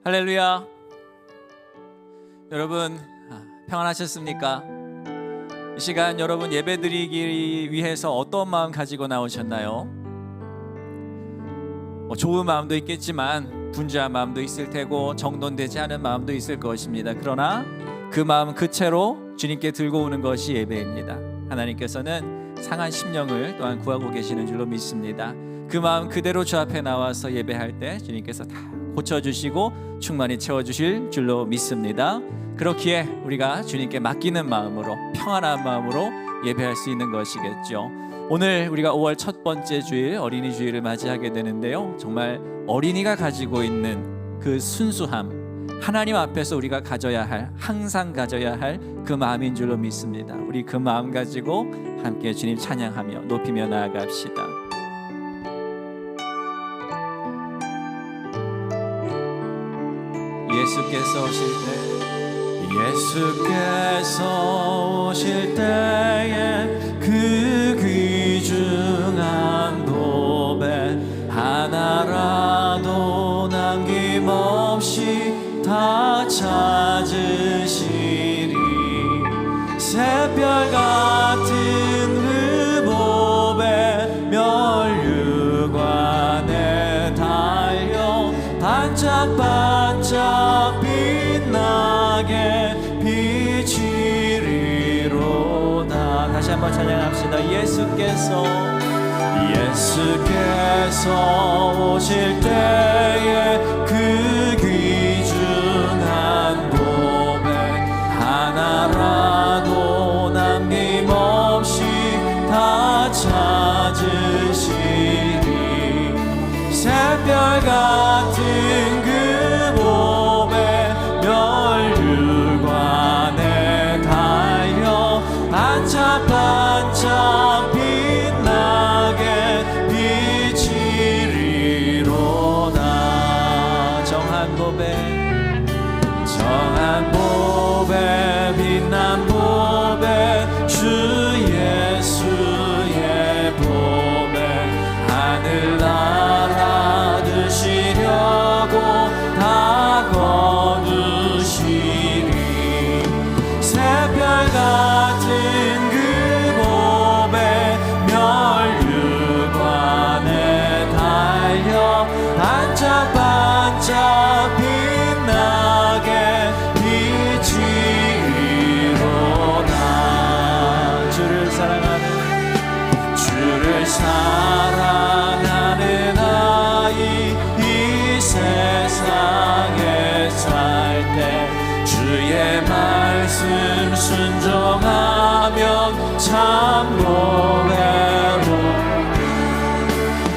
할렐루야. 여러분 평안하셨습니까? 이 시간 여러분 예배드리기 위해서 어떤 마음 가지고 나오셨나요? 좋은 마음도 있겠지만 분주한 마음도 있을 테고 정돈되지 않은 마음도 있을 것입니다. 그러나 그 마음 그 채로 주님께 들고 오는 것이 예배입니다. 하나님께서는 상한 심령을 또한 구하고 계시는 줄로 믿습니다. 그 마음 그대로 주 앞에 나와서 예배할 때 주님께서 다 고쳐주시고 충만히 채워주실 줄로 믿습니다. 그렇기에 우리가 주님께 맡기는 마음으로 평안한 마음으로 예배할 수 있는 것이겠죠. 오늘 우리가 5월 첫 번째 주일 어린이 주일을 맞이하게 되는데요, 정말 어린이가 가지고 있는 그 순수함, 하나님 앞에서 우리가 가져야 할, 항상 가져야 할 그 마음인 줄로 믿습니다. 우리 그 마음 가지고 함께 주님 찬양하며 높이며 나아갑시다. 예수께서 오실 때에 그 귀중한 보배 하나라도 남김없이 다 찾으시리. 새별 같은 그 보배 멸류관에 달려 반짝반짝 빛나게 비치리로다. 다시 한번 찬양합시다. 예수께서 오실 때에 그 귀중한 보배 하나라도 남김없이 다 찾으시리. 새별 같은 그 보배 멸류관에 달려 반짝반짝 빛나게 비치리로다. 정한 보배 빛난 보배 주 예수의 보배 하늘나라 드시려고 다 거두시리. 새별 같은 그 보배 멸류관에 달려 반짝반짝 빛나게 비치리로다. 주를 사랑하는 아이 이 세상에 살 때 주의 말씀 순종하면 참 노래로.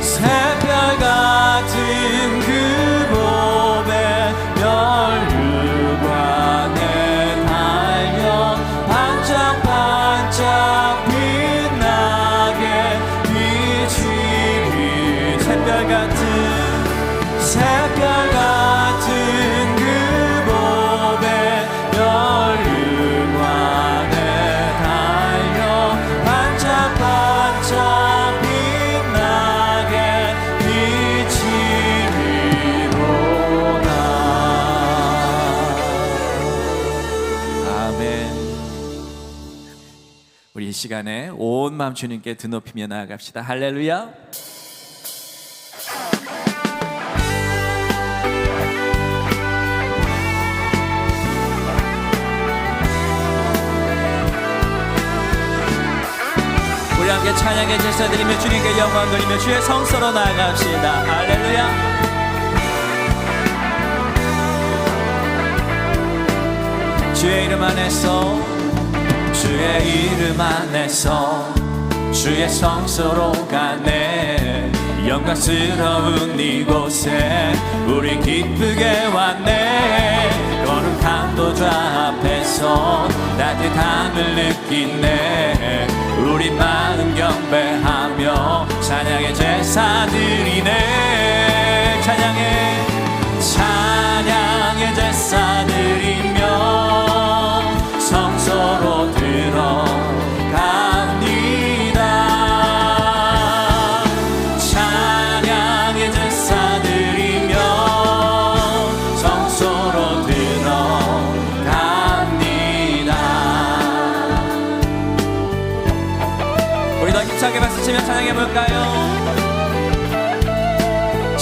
새별 같은 그 보배 멸류관에 달려 반짝반짝 빛나게 비치리. 새별 같은 그 보배 멸류관에 달려 반짝반짝 빛나게 비치리로다. 아멘. 우리 이 시간에 온 마음 주님께 드높이며 나아갑시다. 할렐루야. 우리 함께 찬양의 제사 드리며 주님께 영광 돌리며 주의 성소로 나아갑시다. 할렐루야. 주의 이름 안에서 주의 성소로 가네. 영광스러운 이곳에 우리 기쁘게 왔네. 거룩한 도좌 앞에서 따뜻함을 느끼네. 우리 마음 경배하며 찬양의 제사 드리네. 찬양의 제사 드리며 성소로 들어갑니다. 찬양의 제사 드리며 성소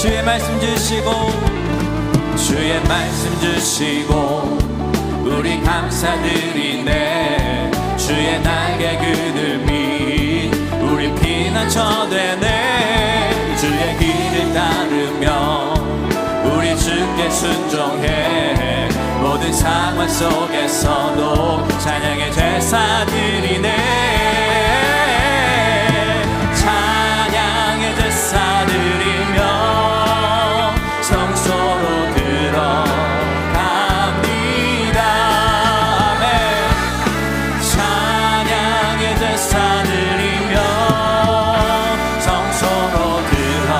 주의 말씀 주시고 주의 말씀 주시고 우리 감사드리네. 주의 날개 그늘이 우리 피난처 되네. 주의 길을 따르며 우리 주께 순종해. 모든 상황 속에서도 찬양의 제사드리네. 찬양의 제사드리며 성소로 들어갑니다. 아멘. 찬양의 제사드리며 성소로 들어.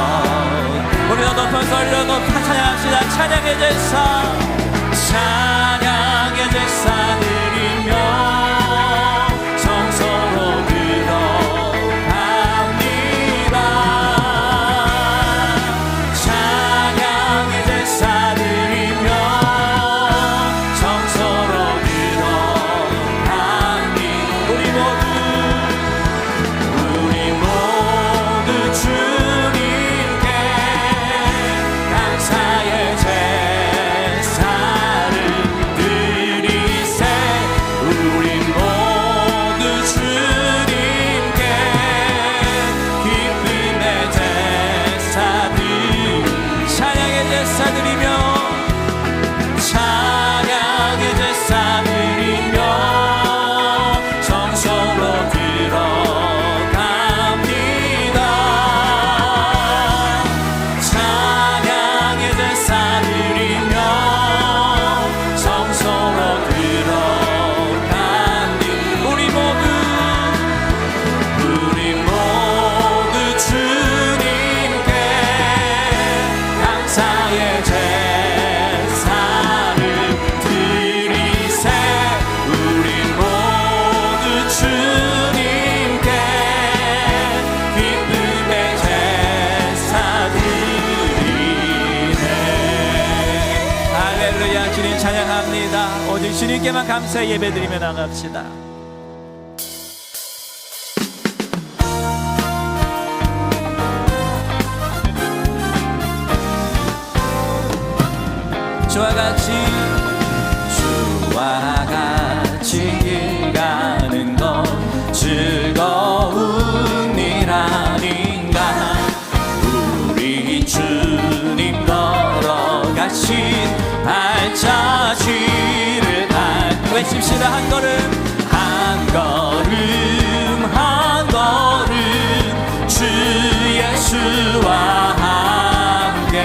우리가 높은 소리로 높이 찬양합시다. 찬양의 제사, 찬양의 제사 드리며 성소로 들어갑니다. 찬양의 제사 드리며 성소로 들어갑니다. 우리 모두 주님께 감사의 제사를 드리세. 우리 모두 주님께 기쁨의 제사들. 찬양의 제사 드리며 찬양의 제사 드리며 성소로 들어갑니다. 찬양의 제사 드리며 성소로 들어갑니다. 우리 모두 주님께 감사의 제사를 드리세. 우리 모두 주님께 기쁨의 제사 드리네. 할렐루야. 주님 찬양합니다. 오직 주님께만 감사의 예배드리며 나갑시다. 주와 같이 길 가는 것 즐거운 일 아닌가. 우리 주님 걸어가신 발자취를 외칩시다. 한 걸음 한 걸음 한 걸음 주 예수와 함께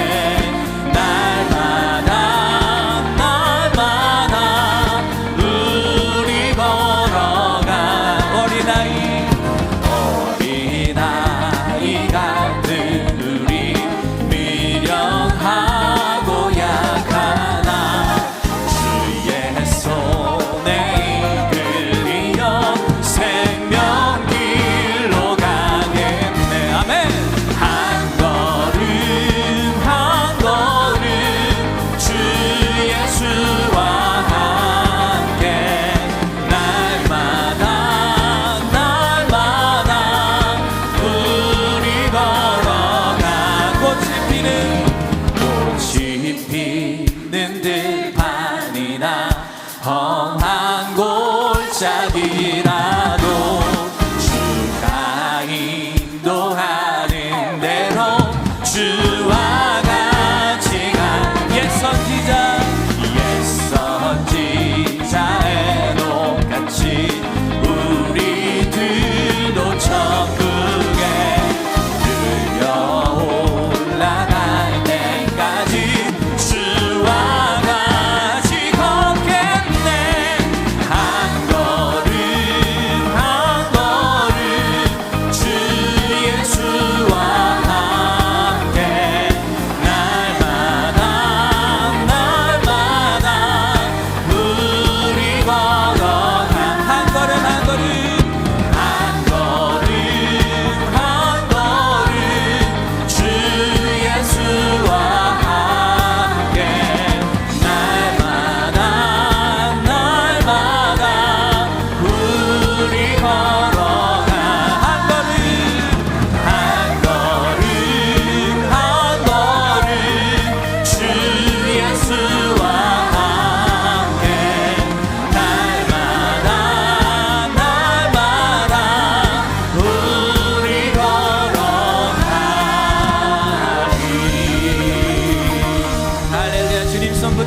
험한 골짜기라도 주가 인도하는 대로 주와 같이 가. 옛 선지자의 똑같이 우리들도 천국에 들려 올라갈 때까지 주와 같이 걷겠네. 한 걸음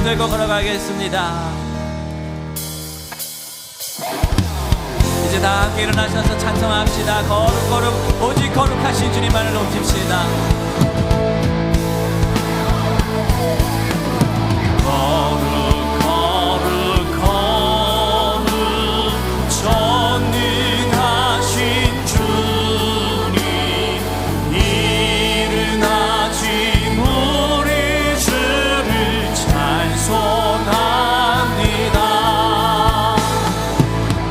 들고 걸어가겠습니다. 이제 다 함께 일어나셔서 찬송합시다. 거룩 거룩 오직 거룩하신 주님만을 높입시다. 거룩 거룩 거룩 전능하신 주님 이르나진 우리 주를 찬송합니다.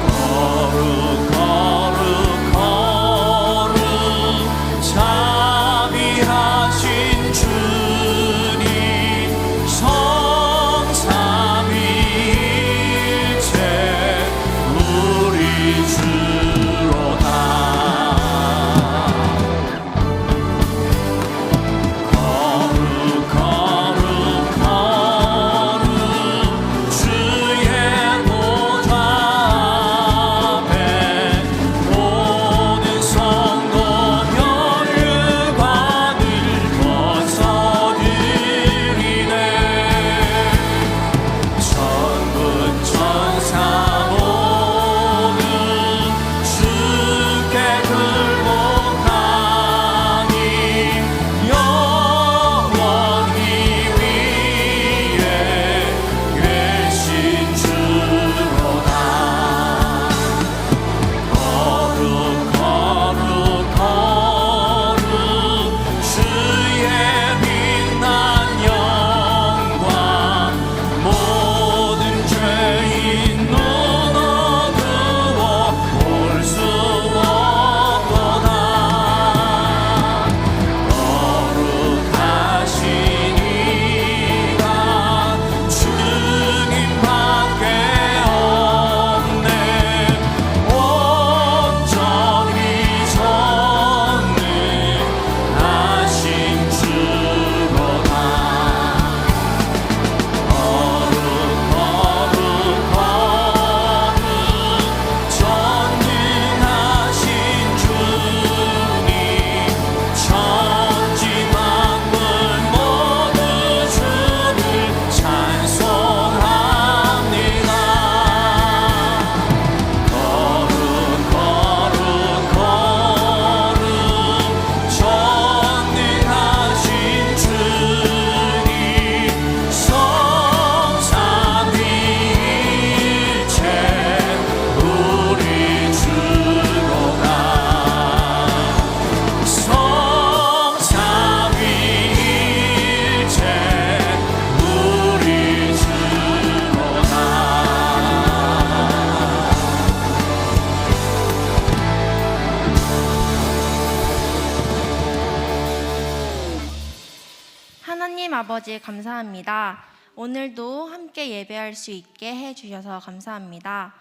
거룩 거룩 거룩 자비하신 주님 성삼위일체 우리 주로다. 거룩 거룩 거룩 주의 보좌 앞에 모든 성도 멸관을 벗어드리네. 천군 천사 모두 주께 굴복하니 영원히 위에 계신 주로다. 거룩 거룩 거룩 주의 빛난 영광 모든 죄인 눈 어두워 볼 수 없도다. 거룩하신 이가 주님밖에 없네. 온전히 전능하신 주로다. 거룩 거룩 거룩 전능하신 주님 천지 만물 모두 주를 찬송합니다. 거룩 거룩 거룩 전능하신 주님 성삼위일체 우리 주로다. 성삼위일체 우리 주로다. 하나님 아버지 감사합니다. 오늘도 함께 예배할 수 있게 해주셔서 감사합니다.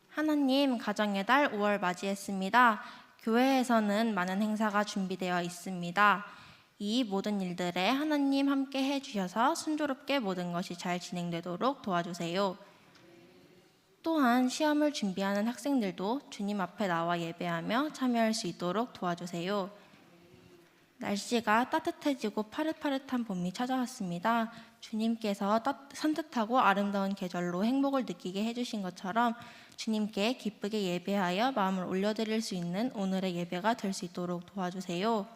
하나님 가정의 달 5월 맞이했습니다. 교회에서는 많은 행사가 준비되어 있습니다. 이 모든 일들에 하나님 함께 해주셔서 순조롭게 모든 것이 잘 진행되도록 도와주세요. 또한 시험을 준비하는 학생들도 주님 앞에 나와 예배하며 참여할 수 있도록 도와주세요. 날씨가 따뜻해지고 파릇파릇한 봄이 찾아왔습니다. 주님께서 산뜻하고 아름다운 계절로 행복을 느끼게 해주신 것처럼 주님께 기쁘게 예배하여 마음을 올려드릴 수 있는 오늘의 예배가 될 수 있도록 도와주세요.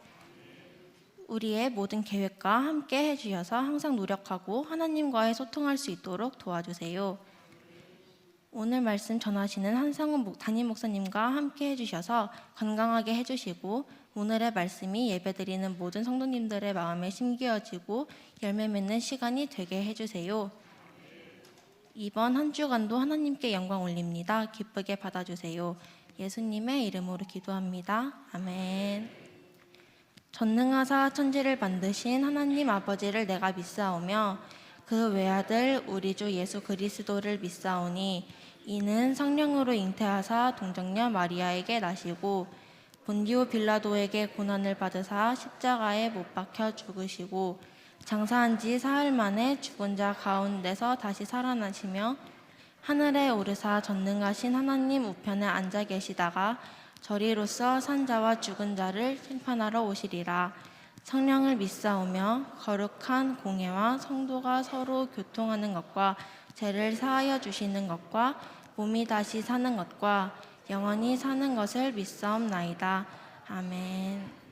우리의 모든 계획과 함께 해주셔서 항상 노력하고 하나님과의 소통할 수 있도록 도와주세요. 오늘 말씀 전하시는 한상훈 담임 목사님과 함께 해주셔서 건강하게 해주시고 오늘의 말씀이 예배드리는 모든 성도님들의 마음에 심기어지고 열매 맺는 시간이 되게 해주세요. 이번 한 주간도 하나님께 영광 올립니다. 기쁘게 받아주세요. 예수님의 이름으로 기도합니다. 아멘. 전능하사 천지를 만드신 하나님 아버지를 내가 믿사오며 그 외아들 우리 주 예수 그리스도를 믿사오니 이는 성령으로 잉태하사 동정녀 마리아에게 나시고 본디오 빌라도에게 고난을 받으사 십자가에 못 박혀 죽으시고 장사한 지 사흘 만에 죽은 자 가운데서 다시 살아나시며 하늘에 오르사 전능하신 하나님 우편에 앉아 계시다가 저리로서 산 자와 죽은 자를 심판하러 오시리라. 성령을 믿사오며 거룩한 공예와 성도가 서로 교통하는 것과 죄를 사하여 주시는 것과 몸이 다시 사는 것과 영원히 사는 것을 믿사옵나이다. 아멘.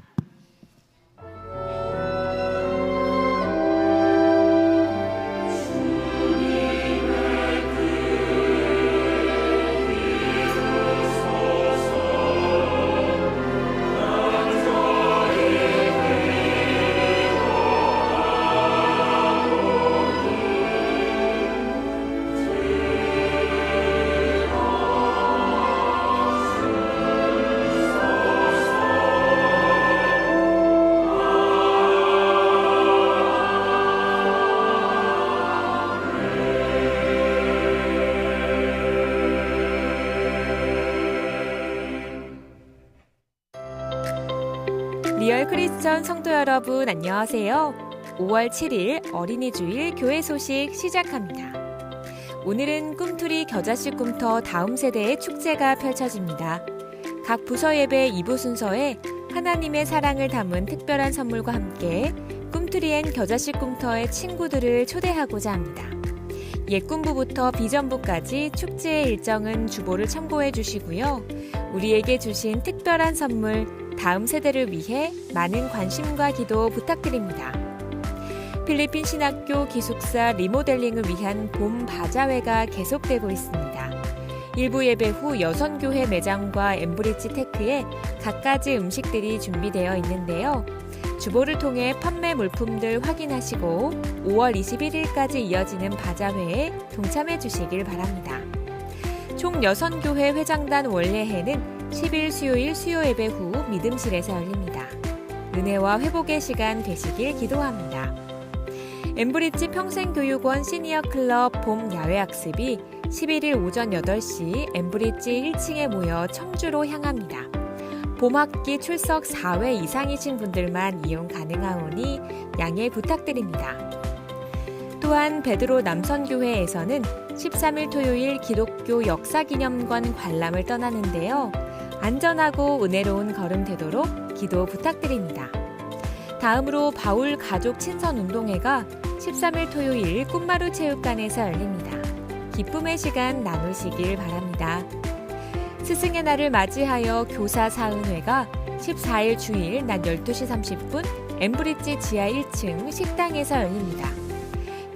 리얼 크리스천 성도 여러분 안녕하세요. 5월 7일 어린이 주일 교회 소식 시작합니다. 오늘은 꿈틀이 겨자씨 꿈터 다음 세대의 축제가 펼쳐집니다. 각 부서 예배 2부 순서에 하나님의 사랑을 담은 특별한 선물과 함께 꿈틀이엔 겨자씨 꿈터의 친구들을 초대하고자 합니다. 예꿈부부터 비전부까지 축제의 일정은 주보를 참고해 주시고요. 우리에게 주신 특별한 선물 다음 세대를 위해 많은 관심과 기도 부탁드립니다. 필리핀 신학교 기숙사 리모델링을 위한 봄 바자회가 계속되고 있습니다. 일부 예배 후 여선교회 매장과 엠브리지 테크에 갖가지 음식들이 준비되어 있는데요. 주보를 통해 판매 물품들 확인하시고 5월 21일까지 이어지는 바자회에 동참해 주시길 바랍니다. 총 여선교회 회장단 원례회는 10일 수요일 수요 예배 후 믿음실에서 열립니다. 은혜와 회복의 시간 되시길 기도합니다. 엠브리지 평생교육원 시니어 클럽 봄 야외학습이 11일 오전 8시 엠브리지 1층에 모여 청주로 향합니다. 봄학기 출석 4회 이상이신 분들만 이용 가능하오니 양해 부탁드립니다. 또한 베드로 남선교회에서는 13일 토요일 기독교 역사기념관 관람을 떠나는데요. 안전하고 은혜로운 걸음 되도록 기도 부탁드립니다. 다음으로 바울 가족 친선운동회가 13일 토요일 꿈마루 체육관에서 열립니다. 기쁨의 시간 나누시길 바랍니다. 스승의 날을 맞이하여 교사 사은회가 14일 주일 낮 12시 30분 엠브리지 지하 1층 식당에서 열립니다.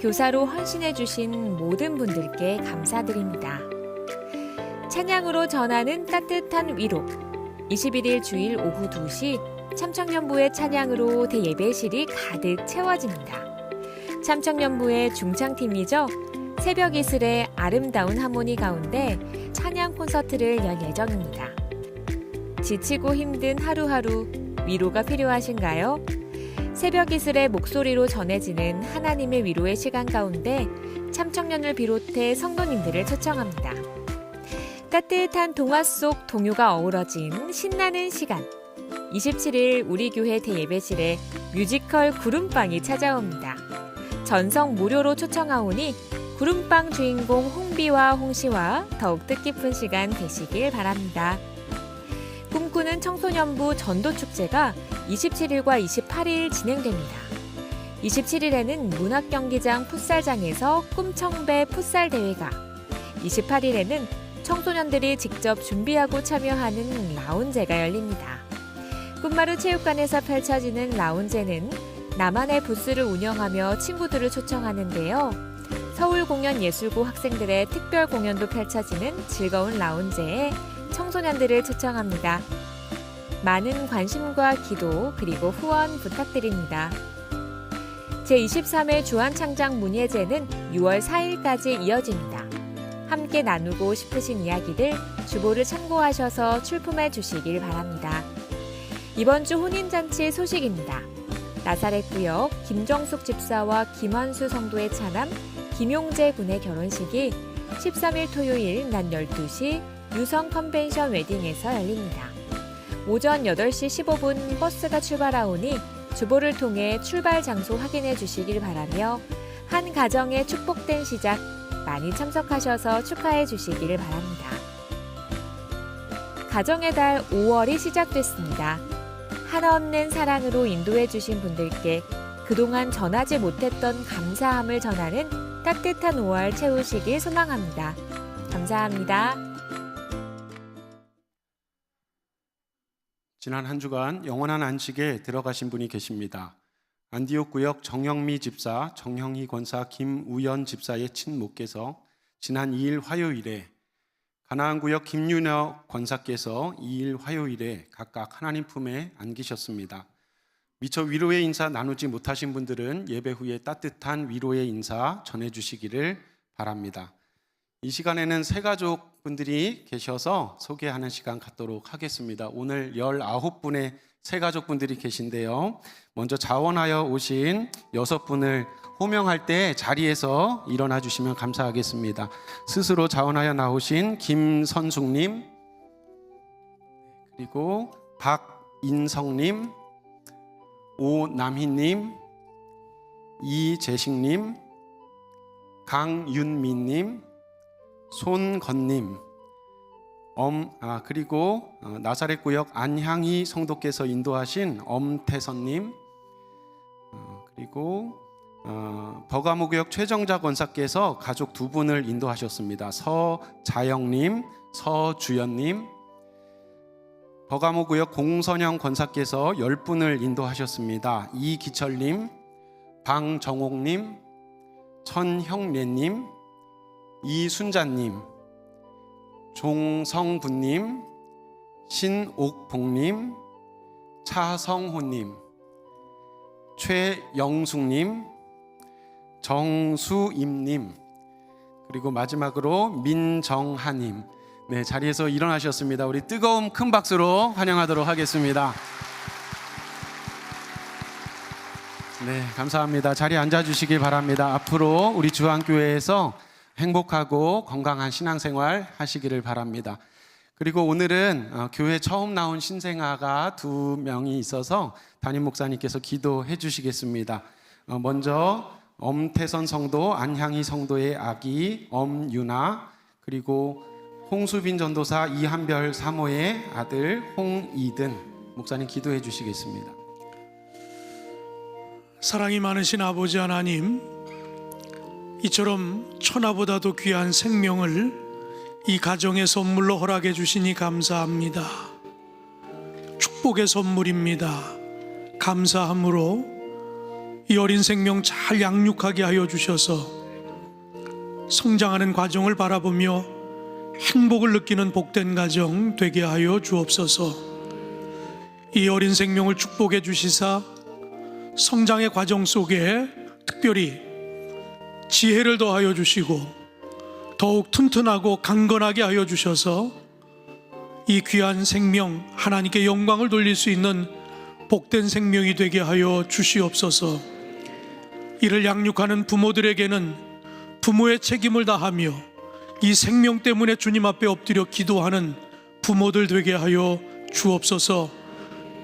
교사로 헌신해주신 모든 분들께 감사드립니다. 찬양으로 전하는 따뜻한 위로 21일 주일 오후 2시 참청년부의 찬양으로 대예배실이 가득 채워집니다. 참청년부의 중창팀이죠. 새벽 이슬의 아름다운 하모니 가운데 찬양 콘서트를 열 예정입니다. 지치고 힘든 하루하루 위로가 필요하신가요? 새벽 이슬의 목소리로 전해지는 하나님의 위로의 시간 가운데 참청년을 비롯해 성도님들을 초청합니다. 따뜻한 동화 속 동요가 어우러진 신나는 시간. 27일 우리 교회 대예배실에 뮤지컬 구름빵이 찾아옵니다. 전성 무료로 초청하오니 구름빵 주인공 홍비와 홍시와 더욱 뜻깊은 시간 되시길 바랍니다. 꿈꾸는 청소년부 전도축제가 27일과 28일 진행됩니다. 27일에는 문학경기장 풋살장에서 꿈청배 풋살 대회가, 28일에는 청소년들이 직접 준비하고 참여하는 라운제가 열립니다. 꿈마루 체육관에서 펼쳐지는 라운제는 나만의 부스를 운영하며 친구들을 초청하는데요. 서울공연예술고 학생들의 특별 공연도 펼쳐지는 즐거운 라운제에 청소년들을 초청합니다. 많은 관심과 기도 그리고 후원 부탁드립니다. 제23회 주한창작 문예제는 6월 4일까지 이어집니다. 함께 나누고 싶으신 이야기들 주보를 참고하셔서 출품해 주시길 바랍니다. 이번 주 혼인잔치 소식입니다. 나사렛구역 김정숙 집사와 김환수 성도의 차남 김용재 군의 결혼식이 13일 토요일 낮 12시 유성 컨벤션 웨딩에서 열립니다. 오전 8시 15분 버스가 출발하오니 주보를 통해 출발 장소 확인해 주시길 바라며 한 가정의 축복된 시작 많이 참석하셔서 축하해 주시기를 바랍니다. 가정의 달 5월이 시작됐습니다. 한없는 사랑으로 인도해 주신 분들께 그동안 전하지 못했던 감사함을 전하는 따뜻한 5월 채우시길 소망합니다. 감사합니다. 지난 한 주간 영원한 안식에 들어가신 분이 계십니다. 안디옥 구역 정영미 집사, 정형희 권사, 김우연 집사의 친모께서 지난 2일 화요일에, 가나안 구역 김윤혁 권사께서 2일 화요일에 각각 하나님 품에 안기셨습니다. 미처 위로의 인사 나누지 못하신 분들은 예배 후에 따뜻한 위로의 인사 전해주시기를 바랍니다. 이 시간에는 세 가족 분들이 계셔서 소개하는 시간 갖도록 하겠습니다. 오늘 19분의 세 가족 분들이 계신데요. 먼저 자원하여 오신 6분을 호명할 때 자리에서 일어나 주시면 감사하겠습니다. 스스로 자원하여 나오신 김선숙님, 그리고 박인성님, 오남희님, 이재식님, 강윤미님, 손건님, 그리고 나사렛 구역 안향희 성도께서 인도하신 엄태선님, 그리고 버가모 구역 최정자 권사께서 가족 2분을 인도하셨습니다. 서자영님, 서주연님, 버가모 구역 공선영 권사께서 10분을 인도하셨습니다. 이기철님, 방정옥님, 천형래님, 이순자님, 종성분님, 신옥봉님, 차성호님, 최영숙님, 정수임님, 그리고 마지막으로 민정하님, 네, 자리에서 일어나셨습니다. 우리 뜨거운 큰 박수로 환영하도록 하겠습니다. 네, 감사합니다. 자리에 앉아주시기 바랍니다. 앞으로 우리 주안교회에서 행복하고 건강한 신앙생활 하시기를 바랍니다. 그리고 오늘은 교회 처음 나온 신생아가 2명이 있어서 담임 목사님께서 기도해 주시겠습니다. 먼저 엄태선 성도, 안향희 성도의 아기 엄유나, 그리고 홍수빈 전도사 이한별 사모의 아들 홍이든 목사님 기도해 주시겠습니다. 사랑이 많으신 아버지 하나님, 이처럼 천하보다도 귀한 생명을 이 가정의 선물로 허락해 주시니 감사합니다. 축복의 선물입니다. 감사함으로 이 어린 생명 잘 양육하게 하여 주셔서 성장하는 과정을 바라보며 행복을 느끼는 복된 가정 되게 하여 주옵소서. 이 어린 생명을 축복해 주시사 성장의 과정 속에 특별히 지혜를 더하여 주시고 더욱 튼튼하고 강건하게 하여 주셔서 이 귀한 생명 하나님께 영광을 돌릴 수 있는 복된 생명이 되게 하여 주시옵소서. 이를 양육하는 부모들에게는 부모의 책임을 다하며 이 생명 때문에 주님 앞에 엎드려 기도하는 부모들 되게 하여 주옵소서.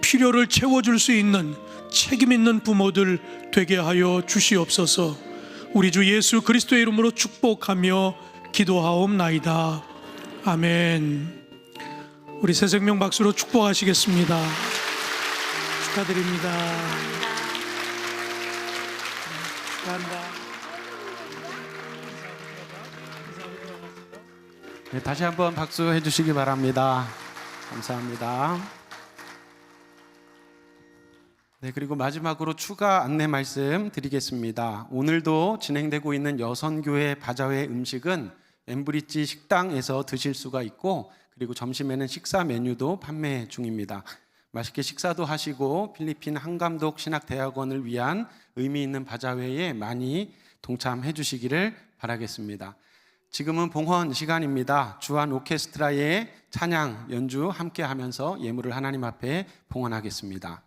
필요를 채워줄 수 있는 책임 있는 부모들 되게 하여 주시옵소서. 우리 주 예수 그리스도의 이름으로 축복하며 기도하옵나이다. 아멘. 우리 새 생명 박수로 축복하시겠습니다. 축하드립니다. 축하한다. 네, 다시 한번 박수해 주시기 바랍니다. 감사합니다. 네, 그리고 마지막으로 추가 안내 말씀 드리겠습니다. 오늘도 진행되고 있는 여선교회 바자회 음식은 엠브리지 식당에서 드실 수가 있고, 그리고 점심에는 식사 메뉴도 판매 중입니다. 맛있게 식사도 하시고 필리핀 한감독 신학대학원을 위한 의미 있는 바자회에 많이 동참해 주시기를 바라겠습니다. 지금은 봉헌 시간입니다. 주한 오케스트라의 찬양 연주 함께 하면서 예물을 하나님 앞에 봉헌하겠습니다.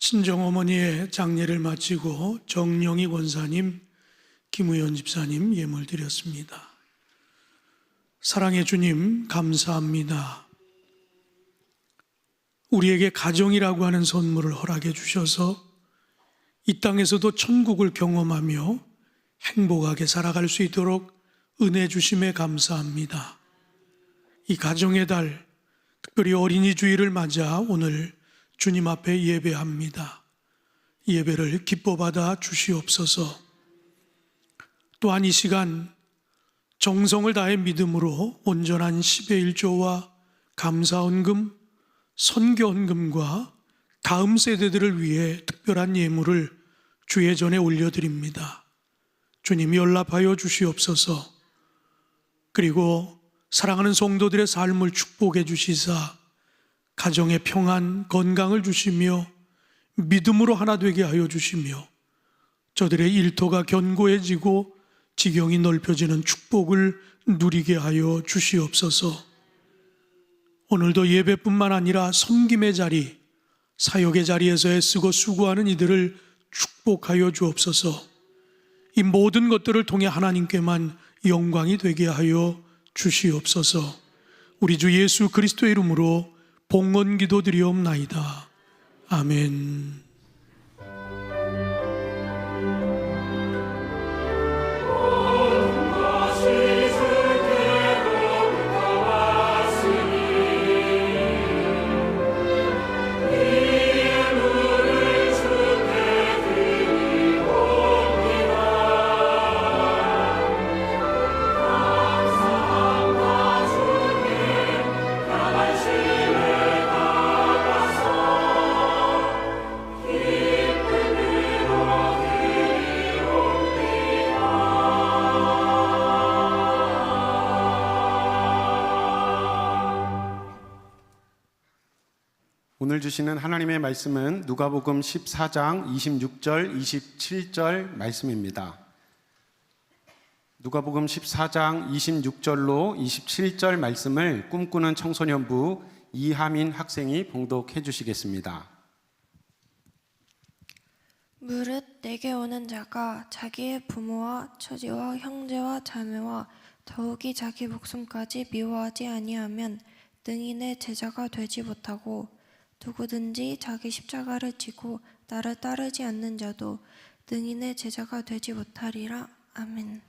친정어머니의 장례를 마치고 정영희 권사님, 김우현 집사님 예물 드렸습니다. 사랑의 주님, 감사합니다. 우리에게 가정이라고 하는 선물을 허락해 주셔서 이 땅에서도 천국을 경험하며 행복하게 살아갈 수 있도록 은혜 주심에 감사합니다. 이 가정의 달, 특별히 어린이 주일을 맞아 오늘 주님 앞에 예배합니다. 예배를 기뻐 받아 주시옵소서. 또한 이 시간 정성을 다해 믿음으로 온전한 10의 1조와 감사헌금, 선교헌금과 다음 세대들을 위해 특별한 예물을 주의 전에 올려드립니다. 주님 연락하여 주시옵소서. 그리고 사랑하는 성도들의 삶을 축복해 주시사 가정의 평안, 건강을 주시며 믿음으로 하나 되게 하여 주시며 저들의 일터가 견고해지고 지경이 넓혀지는 축복을 누리게 하여 주시옵소서. 오늘도 예배뿐만 아니라 섬김의 자리, 사역의 자리에서 애쓰고 수고하는 이들을 축복하여 주옵소서. 이 모든 것들을 통해 하나님께만 영광이 되게 하여 주시옵소서. 우리 주 예수 그리스도의 이름으로 봉헌 기도드리옵나이다. 아멘. 오늘 주시는 하나님의 말씀은 누가복음 14장 26절, 27절 말씀입니다. 누가복음 14장 26절로 27절 말씀을 꿈꾸는 청소년부 이하민 학생이 봉독해 주시겠습니다. 무릇 내게 오는 자가 자기의 부모와 처지와 형제와 자매와 더욱이 자기 목숨까지 미워하지 아니하면 능히 내 제자가 되지 못하고, 누구든지 자기 십자가를 지고 나를 따르지 않는 자도 능히 내 제자가 되지 못하리라. 아멘.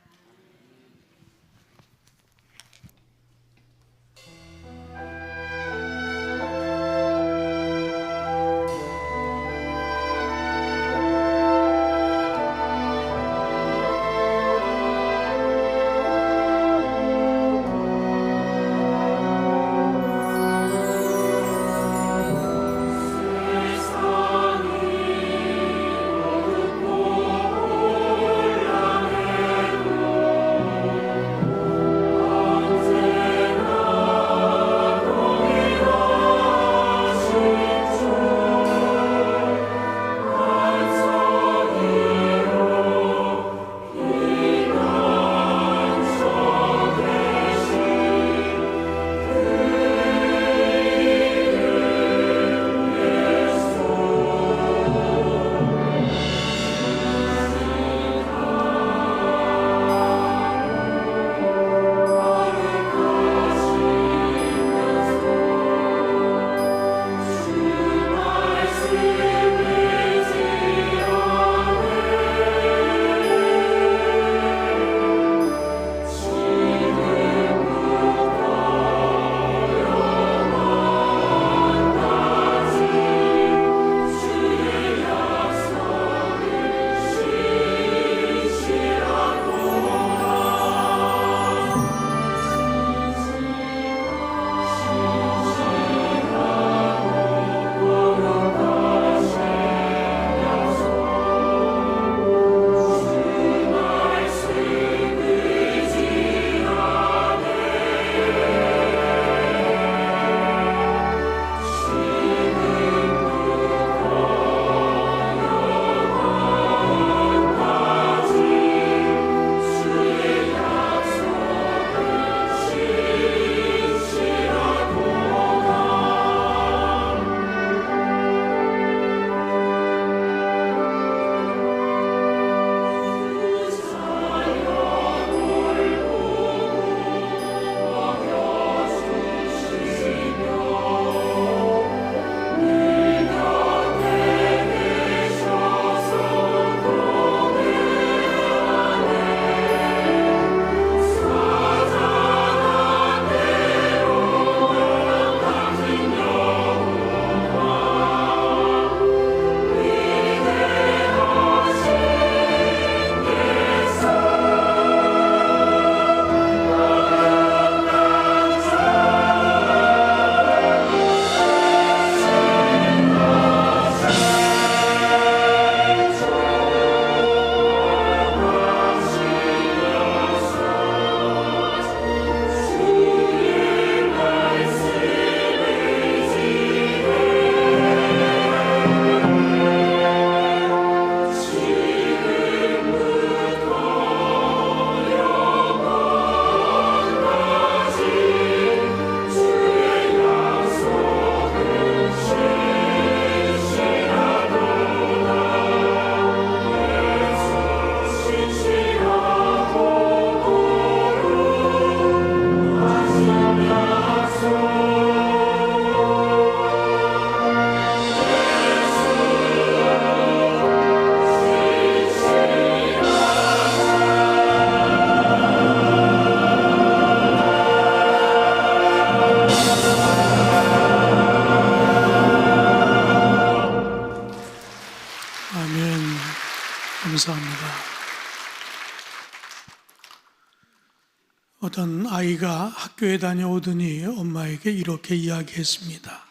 어떤 아이가 학교에 다녀오더니 엄마에게 이렇게 이야기했습니다.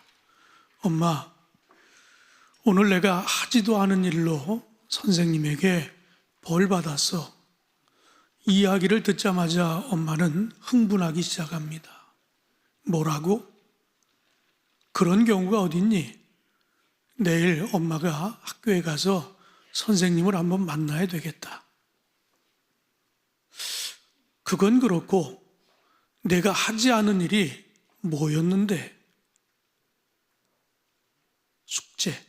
엄마, 오늘 내가 하지도 않은 일로 선생님에게 벌 받았어. 이 이야기를 듣자마자 엄마는 흥분하기 시작합니다. 뭐라고? 그런 경우가 어딨니? 내일 엄마가 학교에 가서 선생님을 한번 만나야 되겠다. 그건 그렇고 내가 하지 않은 일이 뭐였는데? 숙제.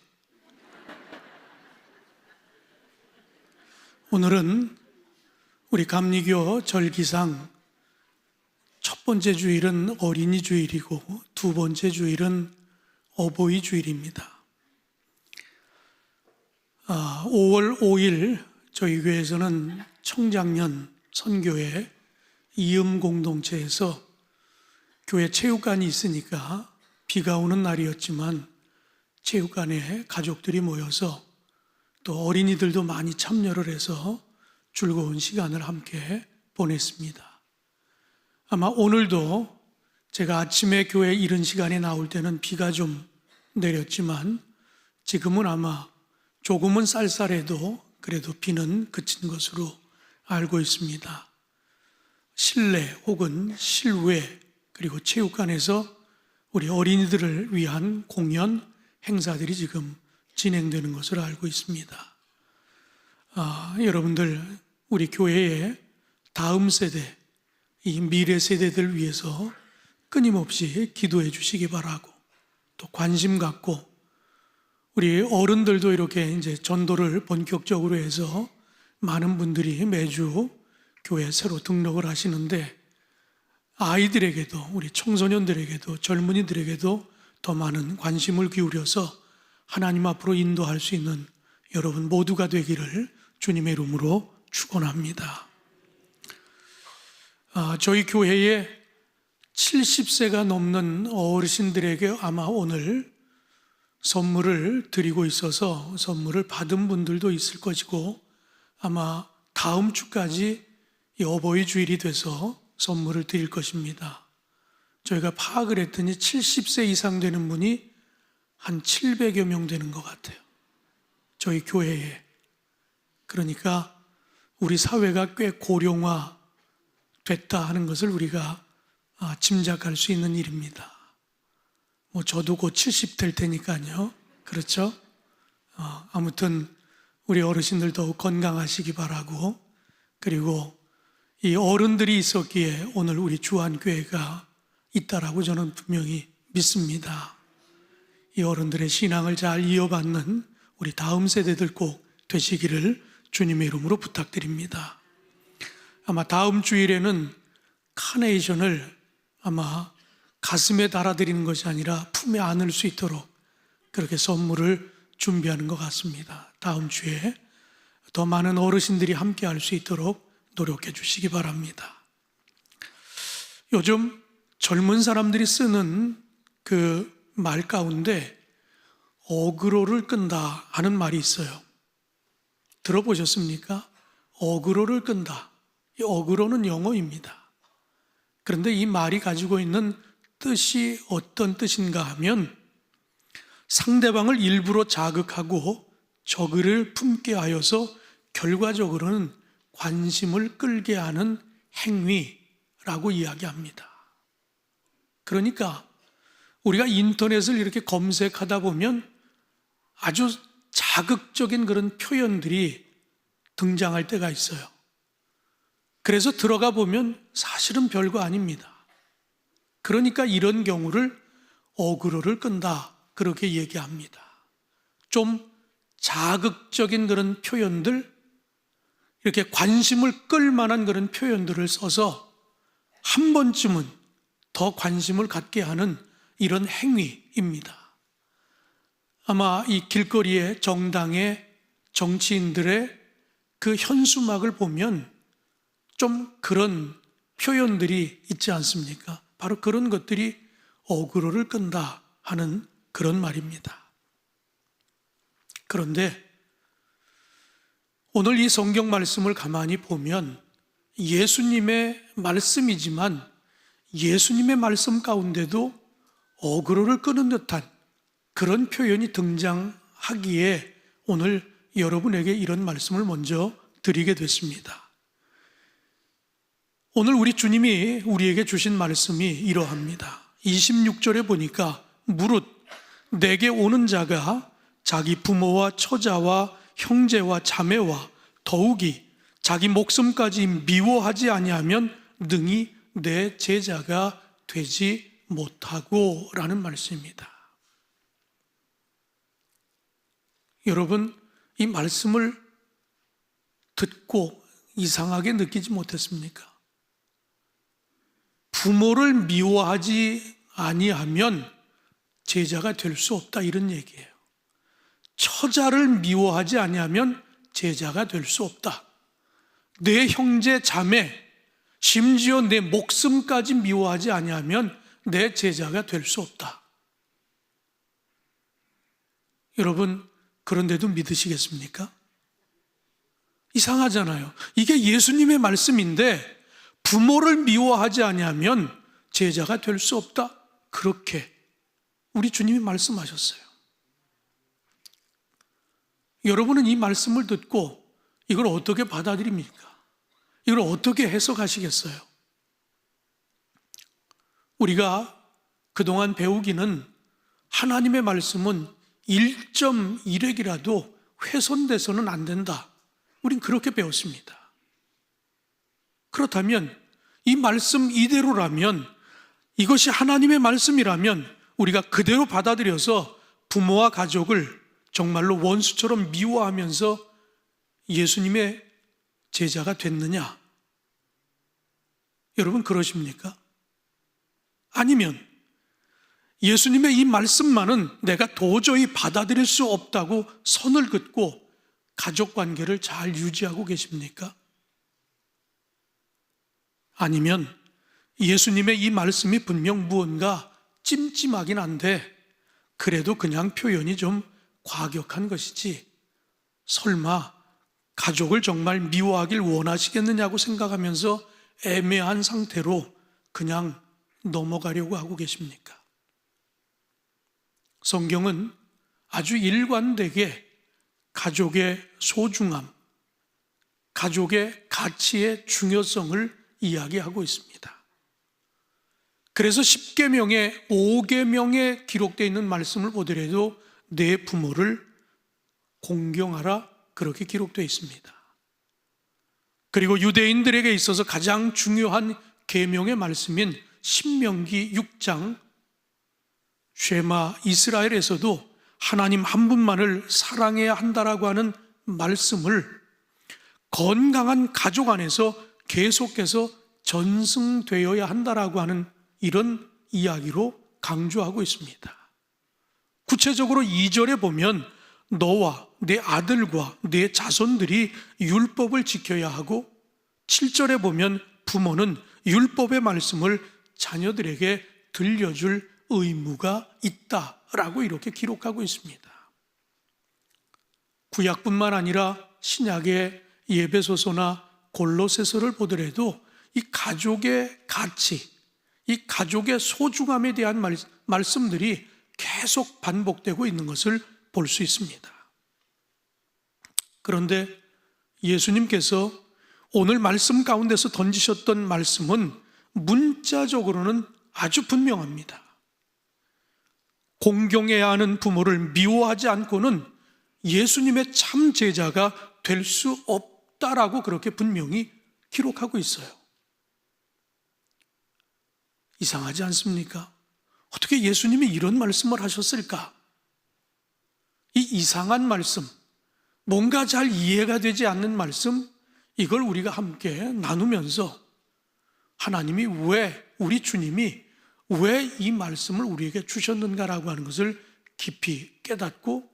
오늘은 우리 감리교 절기상 첫 번째 주일은 어린이 주일이고 두 번째 주일은 어버이 주일입니다. 5월 5일 저희 교회에서는 청장년 선교회 이음 공동체에서 교회 체육관이 있으니까 비가 오는 날이었지만 체육관에 가족들이 모여서 또 어린이들도 많이 참여를 해서 즐거운 시간을 함께 보냈습니다. 아마 오늘도 제가 아침에 교회 이른 시간에 나올 때는 비가 좀 내렸지만 지금은 아마 조금은 쌀쌀해도 그래도 비는 그친 것으로 알고 있습니다. 실내 혹은 실외 그리고 체육관에서 우리 어린이들을 위한 공연 행사들이 지금 진행되는 것으로 알고 있습니다. 여러분들 우리 교회의 다음 세대, 이 미래 세대들 위해서 끊임없이 기도해 주시기 바라고 또 관심 갖고 우리 어른들도 이렇게 이제 전도를 본격적으로 해서 많은 분들이 매주 교회에 새로 등록을 하시는데 아이들에게도 우리 청소년들에게도 젊은이들에게도 더 많은 관심을 기울여서 하나님 앞으로 인도할 수 있는 여러분 모두가 되기를 주님의 이름으로 축원합니다. 저희 교회에 70세가 넘는 어르신들에게 아마 오늘 선물을 드리고 있어서 선물을 받은 분들도 있을 것이고 아마 다음 주까지 이 어버이 주일이 돼서 선물을 드릴 것입니다. 저희가 파악을 했더니 70세 이상 되는 분이 한 700여 명 되는 것 같아요. 저희 교회에. 그러니까 우리 사회가 꽤 고령화 됐다 하는 것을 우리가 짐작할 수 있는 일입니다. 저도 곧 70 될 테니까요. 그렇죠? 아무튼 우리 어르신들 더욱 건강하시기 바라고 그리고 이 어른들이 있었기에 오늘 우리 주안교회가 있다라고 저는 분명히 믿습니다. 이 어른들의 신앙을 잘 이어받는 우리 다음 세대들 꼭 되시기를 주님의 이름으로 부탁드립니다. 아마 다음 주일에는 카네이션을 아마 가슴에 달아드리는 것이 아니라 품에 안을 수 있도록 그렇게 선물을 준비하는 것 같습니다. 다음 주에 더 많은 어르신들이 함께 할 수 있도록 노력해 주시기 바랍니다. 요즘 젊은 사람들이 쓰는 그 말 가운데 어그로를 끈다 하는 말이 있어요. 들어보셨습니까? 어그로를 끈다. 이 어그로는 영어입니다. 그런데 이 말이 가지고 있는 뜻이 어떤 뜻인가 하면 상대방을 일부러 자극하고 적의를 품게 하여서 결과적으로는 관심을 끌게 하는 행위라고 이야기합니다. 그러니까 우리가 인터넷을 이렇게 검색하다 보면 아주 자극적인 그런 표현들이 등장할 때가 있어요. 그래서 들어가 보면 사실은 별거 아닙니다. 그러니까 이런 경우를 어그로를 끈다 그렇게 얘기합니다. 좀 자극적인 그런 표현들, 이렇게 관심을 끌 만한 그런 표현들을 써서 한 번쯤은 더 관심을 갖게 하는 이런 행위입니다. 아마 이 길거리의 정당의 정치인들의 그 현수막을 보면 좀 그런 표현들이 있지 않습니까? 바로 그런 것들이 어그로를 끈다 하는 그런 말입니다. 그런데 오늘 이 성경 말씀을 가만히 보면 예수님의 말씀이지만 예수님의 말씀 가운데도 어그로를 끄는 듯한 그런 표현이 등장하기에 오늘 여러분에게 이런 말씀을 먼저 드리게 됐습니다. 오늘 우리 주님이 우리에게 주신 말씀이 이러합니다. 26절에 보니까 무릇 내게 오는 자가 자기 부모와 처자와 형제와 자매와 더욱이 자기 목숨까지 미워하지 아니하면 능히 내 제자가 되지 못하고 라는 말씀입니다. 여러분, 이 말씀을 듣고 이상하게 느끼지 못했습니까? 부모를 미워하지 아니하면 제자가 될 수 없다, 이런 얘기예요. 처자를 미워하지 아니하면 제자가 될 수 없다. 내 형제 자매, 심지어 내 목숨까지 미워하지 아니하면 내 제자가 될 수 없다. 여러분, 그런데도 믿으시겠습니까? 이상하잖아요. 이게 예수님의 말씀인데 부모를 미워하지 아니하면 제자가 될 수 없다. 그렇게 우리 주님이 말씀하셨어요. 여러분은 이 말씀을 듣고 이걸 어떻게 받아들입니까? 이걸 어떻게 해석하시겠어요? 우리가 그동안 배우기는 하나님의 말씀은 1.1핵이라도 훼손돼서는 안 된다. 우린 그렇게 배웠습니다. 그렇다면 이 말씀 이대로라면, 이것이 하나님의 말씀이라면 우리가 그대로 받아들여서 부모와 가족을 정말로 원수처럼 미워하면서 예수님의 제자가 됐느냐? 여러분, 그러십니까? 아니면 예수님의 이 말씀만은 내가 도저히 받아들일 수 없다고 선을 긋고 가족관계를 잘 유지하고 계십니까? 아니면 예수님의 이 말씀이 분명 무언가 찜찜하긴 한데 그래도 그냥 표현이 좀 과격한 것이지, 설마 가족을 정말 미워하길 원하시겠느냐고 생각하면서 애매한 상태로 그냥 넘어가려고 하고 계십니까? 성경은 아주 일관되게 가족의 소중함, 가족의 가치의 중요성을 이야기하고 있습니다. 그래서 10계명의 5계명에 기록되어 있는 말씀을 보더라도 내 부모를 공경하라, 그렇게 기록되어 있습니다. 그리고 유대인들에게 있어서 가장 중요한 계명의 말씀인 신명기 6장 쉐마 이스라엘에서도 하나님 한 분만을 사랑해야 한다라고 하는 말씀을 건강한 가족 안에서 계속해서 전승되어야 한다라고 하는 이런 이야기로 강조하고 있습니다. 구체적으로 2절에 보면 너와 내 아들과 내 자손들이 율법을 지켜야 하고, 7절에 보면 부모는 율법의 말씀을 자녀들에게 들려줄 의무가 있다라고 이렇게 기록하고 있습니다. 구약뿐만 아니라 신약의 에베소서나 골로새서를 보더라도 이 가족의 가치, 이 가족의 소중함에 대한 말씀들이 계속 반복되고 있는 것을 볼 수 있습니다. 그런데 예수님께서 오늘 말씀 가운데서 던지셨던 말씀은 문자적으로는 아주 분명합니다. 공경해야 하는 부모를 미워하지 않고는 예수님의 참 제자가 될 수 없다라고 그렇게 분명히 기록하고 있어요. 이상하지 않습니까? 어떻게 예수님이 이런 말씀을 하셨을까? 이 이상한 말씀, 뭔가 잘 이해가 되지 않는 말씀, 이걸 우리가 함께 나누면서 하나님이 왜, 우리 주님이 왜 이 말씀을 우리에게 주셨는가라고 하는 것을 깊이 깨닫고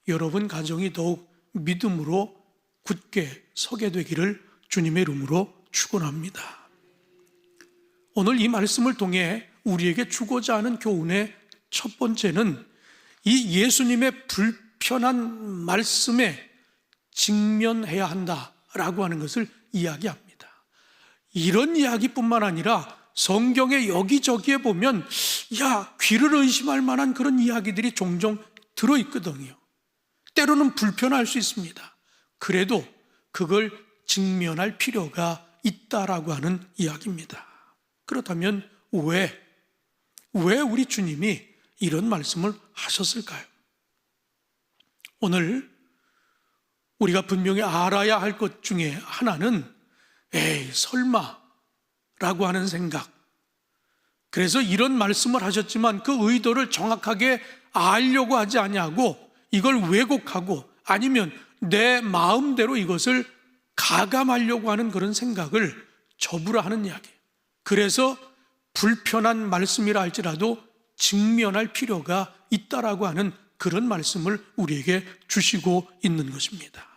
여러분 가정이 더욱 믿음으로 굳게 서게 되기를 주님의 이름으로 축원합니다. 오늘 이 말씀을 통해 우리에게 주고자 하는 교훈의 첫 번째는 이 예수님의 불편한 말씀에 직면해야 한다라고 하는 것을 이야기합니다. 이런 이야기뿐만 아니라 성경의 여기저기에 보면 귀를 의심할 만한 그런 이야기들이 종종 들어있거든요. 때로는 불편할 수 있습니다. 그래도 그걸 직면할 필요가 있다라고 하는 이야기입니다. 그렇다면 왜 우리 주님이 이런 말씀을 하셨을까요? 오늘 우리가 분명히 알아야 할 것 중에 하나는 설마 라고 하는 생각. 그래서 이런 말씀을 하셨지만 그 의도를 정확하게 알려고 하지 아니하고 이걸 왜곡하고 아니면 내 마음대로 이것을 가감하려고 하는 그런 생각을 접으라 하는 이야기예요. 그래서 불편한 말씀이라 할지라도 직면할 필요가 있다라고 하는 그런 말씀을 우리에게 주시고 있는 것입니다.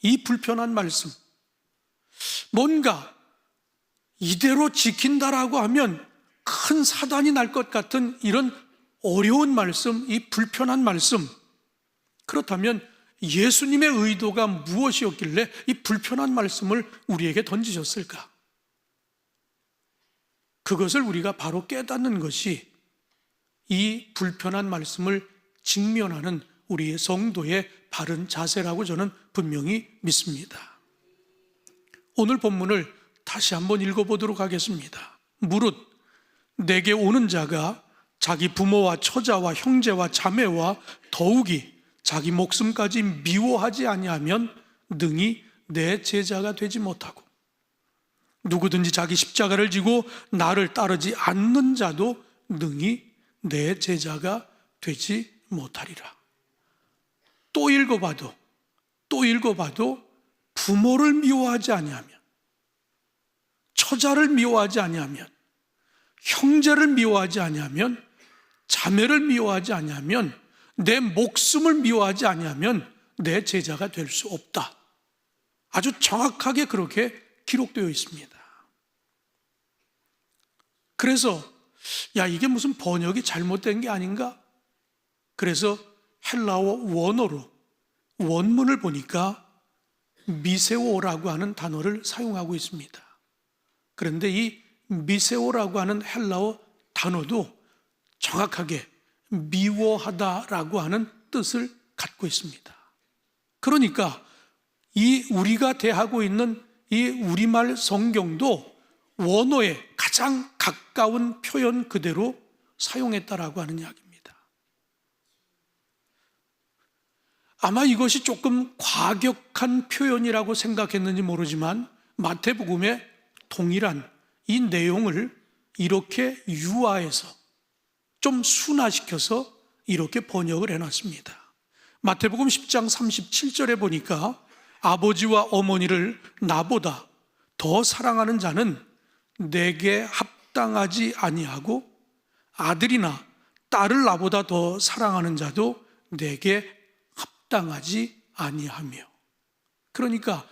이 불편한 말씀, 뭔가 이대로 지킨다라고 하면 큰 사단이 날 것 같은 이런 어려운 말씀, 이 불편한 말씀, 그렇다면 예수님의 의도가 무엇이었길래 이 불편한 말씀을 우리에게 던지셨을까? 그것을 우리가 바로 깨닫는 것이 이 불편한 말씀을 직면하는 우리의 성도의 바른 자세라고 저는 분명히 믿습니다. 오늘 본문을 다시 한번 읽어보도록 하겠습니다. 무릇 내게 오는 자가 자기 부모와 처자와 형제와 자매와 더욱이 자기 목숨까지 미워하지 아니하면 능히 내 제자가 되지 못하고 누구든지 자기 십자가를 지고 나를 따르지 않는 자도 능히 내 제자가 되지 못하리라. 또 읽어봐도 부모를 미워하지 아니하면, 처자를 미워하지 아니하면, 형제를 미워하지 아니하면, 자매를 미워하지 아니하면, 내 목숨을 미워하지 아니하면 내 제자가 될 수 없다. 아주 정확하게 그렇게 기록되어 있습니다. 그래서 이게 무슨 번역이 잘못된 게 아닌가? 그래서 헬라어 원어로 원문을 보니까 미세오라고 하는 단어를 사용하고 있습니다. 그런데 이 미세오라고 하는 헬라어 단어도 정확하게 미워하다라고 하는 뜻을 갖고 있습니다. 그러니까 이 우리가 대하고 있는 이 우리말 성경도 원어에 가장 가까운 표현 그대로 사용했다라고 하는 이야기입니다. 아마 이것이 조금 과격한 표현이라고 생각했는지 모르지만 마태복음의 동일한 이 내용을 이렇게 유화해서 좀 순화시켜서 이렇게 번역을 해놨습니다. 마태복음 10장 37절에 보니까 아버지와 어머니를 나보다 더 사랑하는 자는 내게 합당하지 아니하고 아들이나 딸을 나보다 더 사랑하는 자도 내게 합당하지 아니하며, 그러니까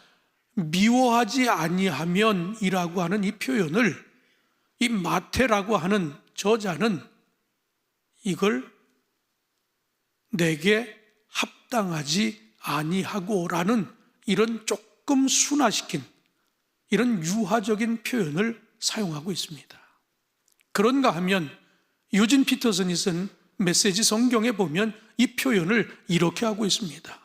미워하지 아니하면이라고 하는 이 표현을 이 마태라고 하는 저자는 이걸 내게 합당하지 아니하고라는 이런 조금 순화시킨 이런 유화적인 표현을 사용하고 있습니다. 그런가 하면 유진 피터슨이 쓴 메시지 성경에 보면 이 표현을 이렇게 하고 있습니다.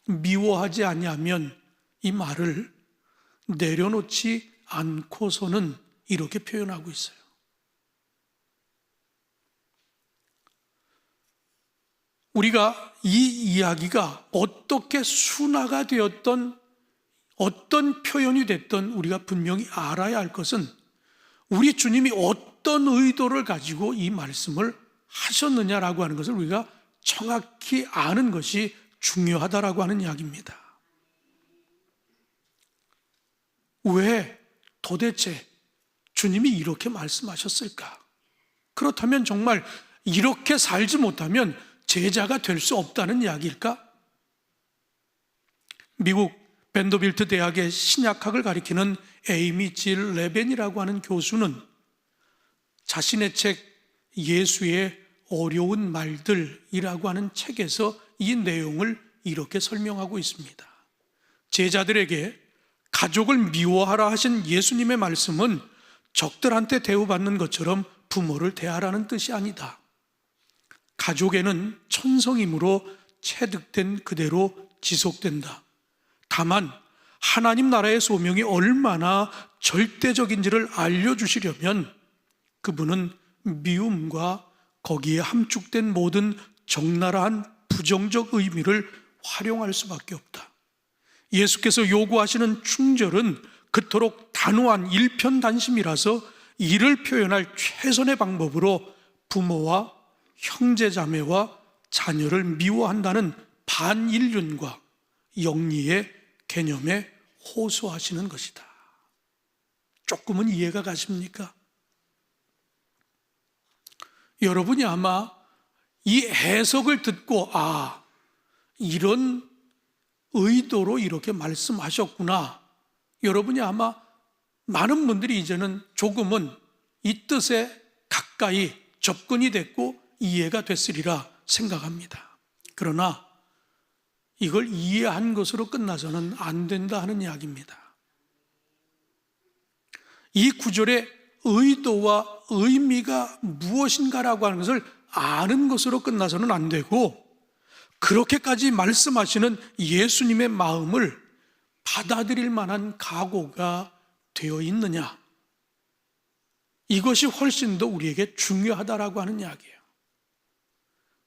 미워하지 아니하면 이 말을 내려놓지 않고서는 이렇게 표현하고 있어요. 우리가 이 이야기가 어떻게 순화가 되었던 어떤 표현이 됐던 우리가 분명히 알아야 할 것은 우리 주님이 어떤 의도를 가지고 이 말씀을 하셨느냐라고 하는 것을 우리가 정확히 아는 것이 중요하다라고 하는 이야기입니다. 왜 도대체 주님이 이렇게 말씀하셨을까? 그렇다면 정말 이렇게 살지 못하면 제자가 될 수 없다는 이야기일까? 미국 벤더빌트 대학의 신약학을 가리키는 에이미 질 레벤이라고 하는 교수는 자신의 책 예수의 어려운 말들이라고 하는 책에서 이 내용을 이렇게 설명하고 있습니다. 제자들에게 가족을 미워하라 하신 예수님의 말씀은 적들한테 대우받는 것처럼 부모를 대하라는 뜻이 아니다. 가족에는 천성이므로 체득된 그대로 지속된다. 다만 하나님 나라의 소명이 얼마나 절대적인지를 알려주시려면 그분은 미움과 거기에 함축된 모든 적나라한 부정적 의미를 활용할 수밖에 없다. 예수께서 요구하시는 충절은 그토록 단호한 일편단심이라서 이를 표현할 최선의 방법으로 부모와 형제자매와 자녀를 미워한다는 반인륜과 영리의 개념에 호소하시는 것이다. 조금은 이해가 가십니까? 여러분이 아마 이 해석을 듣고 이런 의도로 이렇게 말씀하셨구나. 여러분이 아마 많은 분들이 이제는 조금은 이 뜻에 가까이 접근이 됐고 이해가 됐으리라 생각합니다. 그러나 이걸 이해한 것으로 끝나서는 안 된다 하는 이야기입니다. 이 구절의 의도와 의미가 무엇인가라고 하는 것을 아는 것으로 끝나서는 안 되고 그렇게까지 말씀하시는 예수님의 마음을 받아들일 만한 각오가 되어 있느냐, 이것이 훨씬 더 우리에게 중요하다라고 하는 이야기예요.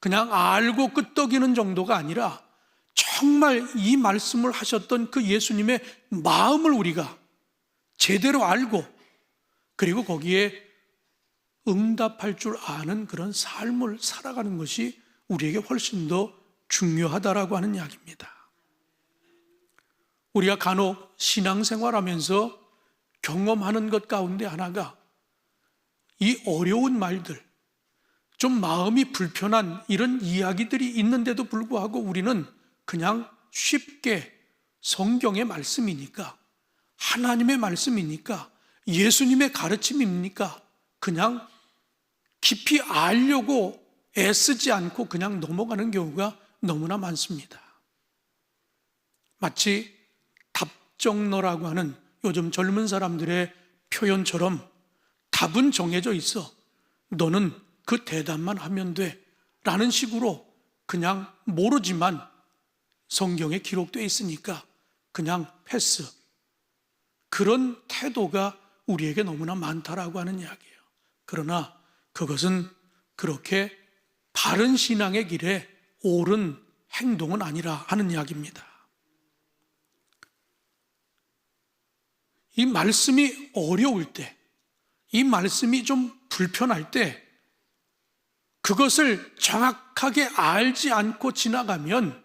그냥 알고 끄떡이는 정도가 아니라 정말 이 말씀을 하셨던 그 예수님의 마음을 우리가 제대로 알고 그리고 거기에 응답할 줄 아는 그런 삶을 살아가는 것이 우리에게 훨씬 더 중요하다라고 하는 이야기입니다. 우리가 간혹 신앙생활하면서 경험하는 것 가운데 하나가 이 어려운 말들, 좀 마음이 불편한 이런 이야기들이 있는데도 불구하고 우리는 그냥 쉽게 성경의 말씀이니까, 하나님의 말씀이니까, 예수님의 가르침입니까? 그냥 깊이 알려고 애쓰지 않고 그냥 넘어가는 경우가 너무나 많습니다. 마치 답정너라고 하는 요즘 젊은 사람들의 표현처럼 답은 정해져 있어. 너는 그 대답만 하면 돼. 라는 식으로 그냥 모르지만 성경에 기록되어 있으니까 그냥 패스. 그런 태도가 우리에게 너무나 많다라고 하는 이야기예요. 그러나 그것은 그렇게 바른 신앙의 길에 옳은 행동은 아니라 하는 이야기입니다. 이 말씀이 어려울 때, 이 말씀이 좀 불편할 때 그것을 정확하게 알지 않고 지나가면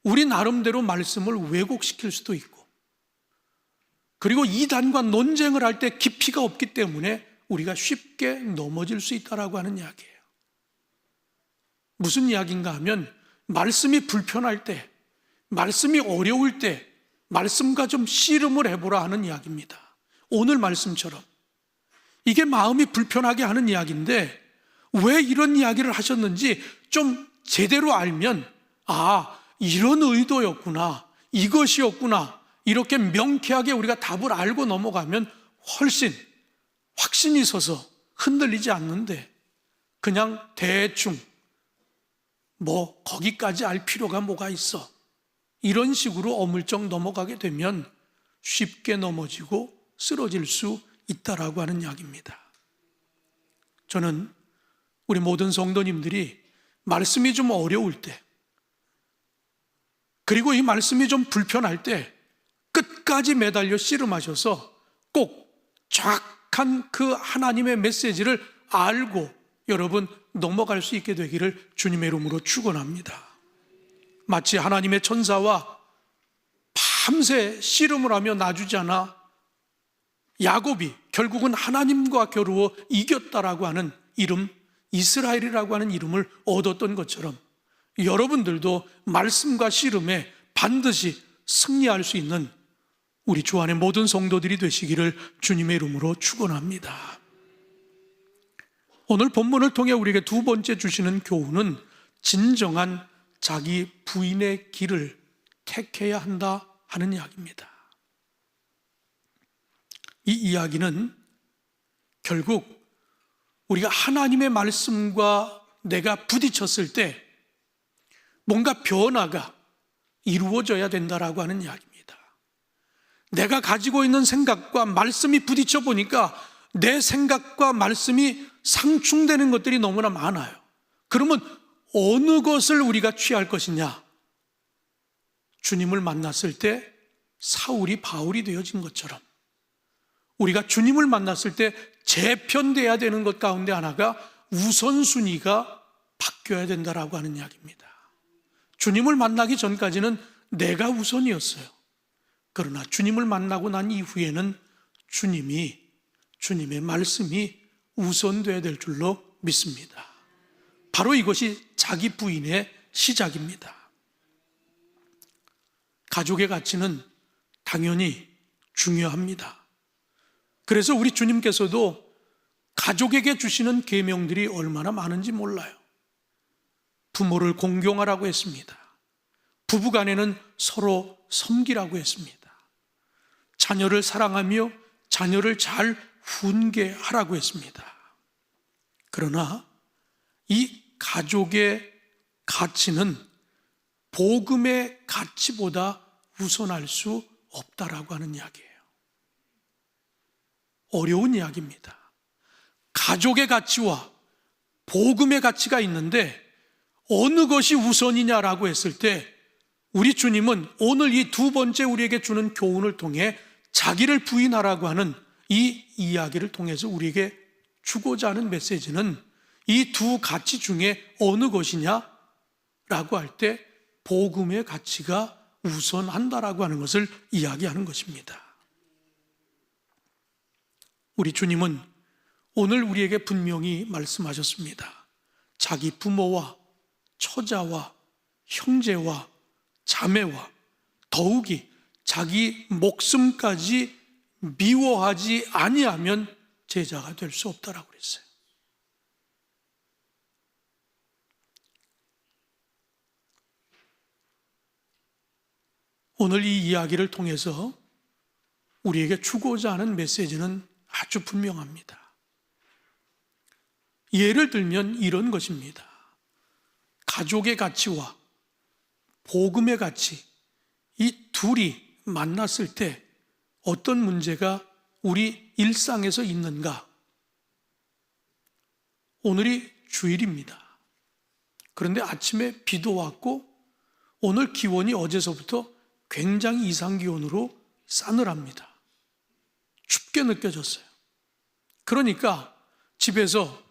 우리 나름대로 말씀을 왜곡시킬 수도 있고, 그리고 이단과 논쟁을 할 때 깊이가 없기 때문에 우리가 쉽게 넘어질 수 있다라고 하는 이야기예요. 무슨 이야기인가 하면 말씀이 불편할 때, 말씀이 어려울 때 말씀과 좀 씨름을 해보라 하는 이야기입니다. 오늘 말씀처럼 이게 마음이 불편하게 하는 이야기인데 왜 이런 이야기를 하셨는지 좀 제대로 알면 이런 의도였구나, 이것이었구나, 이렇게 명쾌하게 우리가 답을 알고 넘어가면 훨씬 확신이 서서 흔들리지 않는데 그냥 대충 거기까지 알 필요가 뭐가 있어, 이런 식으로 어물쩍 넘어가게 되면 쉽게 넘어지고 쓰러질 수 있다라고 하는 이야기입니다. 저는 우리 모든 성도님들이 말씀이 좀 어려울 때, 그리고 이 말씀이 좀 불편할 때 끝까지 매달려 씨름하셔서 꼭 정확한 그 하나님의 메시지를 알고 여러분 넘어갈 수 있게 되기를 주님의 이름으로 축원합니다. 마치 하나님의 천사와 밤새 씨름을 하며 놔주지 않아 야곱이 결국은 하나님과 겨루어 이겼다라고 하는 이름, 이스라엘이라고 하는 이름을 얻었던 것처럼 여러분들도 말씀과 씨름에 반드시 승리할 수 있는 우리 주 안의 모든 성도들이 되시기를 주님의 이름으로 축원합니다. 오늘 본문을 통해 우리에게 두 번째 주시는 교훈은 진정한 자기 부인의 길을 택해야 한다 하는 이야기입니다. 이 이야기는 결국 우리가 하나님의 말씀과 내가 부딪혔을 때 뭔가 변화가 이루어져야 된다라고 하는 이야기입니다. 내가 가지고 있는 생각과 말씀이 부딪혀 보니까 내 생각과 말씀이 상충되는 것들이 너무나 많아요. 그러면 어느 것을 우리가 취할 것이냐? 주님을 만났을 때 사울이 바울이 되어진 것처럼 우리가 주님을 만났을 때 재편돼야 되는 것 가운데 하나가 우선순위가 바뀌어야 된다라고 하는 이야기입니다. 주님을 만나기 전까지는 내가 우선이었어요. 그러나 주님을 만나고 난 이후에는 주님의 말씀이 우선돼야 될 줄로 믿습니다. 바로 이것이 자기 부인의 시작입니다. 가족의 가치는 당연히 중요합니다. 그래서 우리 주님께서도 가족에게 주시는 계명들이 얼마나 많은지 몰라요. 부모를 공경하라고 했습니다. 부부간에는 서로 섬기라고 했습니다. 자녀를 사랑하며 자녀를 잘 훈계하라고 했습니다. 그러나 이 가족의 가치는 복음의 가치보다 우선할 수 없다라고 하는 이야기예요. 어려운 이야기입니다. 가족의 가치와 복음의 가치가 있는데 어느 것이 우선이냐라고 했을 때 우리 주님은 오늘 이 두 번째 우리에게 주는 교훈을 통해 자기를 부인하라고 하는 이 이야기를 통해서 우리에게 주고자 하는 메시지는 이 두 가치 중에 어느 것이냐라고 할 때 복음의 가치가 우선한다라고 하는 것을 이야기하는 것입니다. 우리 주님은 오늘 우리에게 분명히 말씀하셨습니다. 자기 부모와 처자와 형제와 자매와 더욱이 자기 목숨까지 미워하지 아니하면 제자가 될 수 없다라고 그랬어요. 오늘 이 이야기를 통해서 우리에게 주고자 하는 메시지는 아주 분명합니다. 예를 들면 이런 것입니다. 가족의 가치와 복음의 가치, 이 둘이 만났을 때 어떤 문제가 우리 일상에서 있는가? 오늘이 주일입니다. 그런데 아침에 비도 왔고 오늘 기온이 어제서부터 굉장히 이상 기온으로 싸늘합니다. 춥게 느껴졌어요. 그러니까 집에서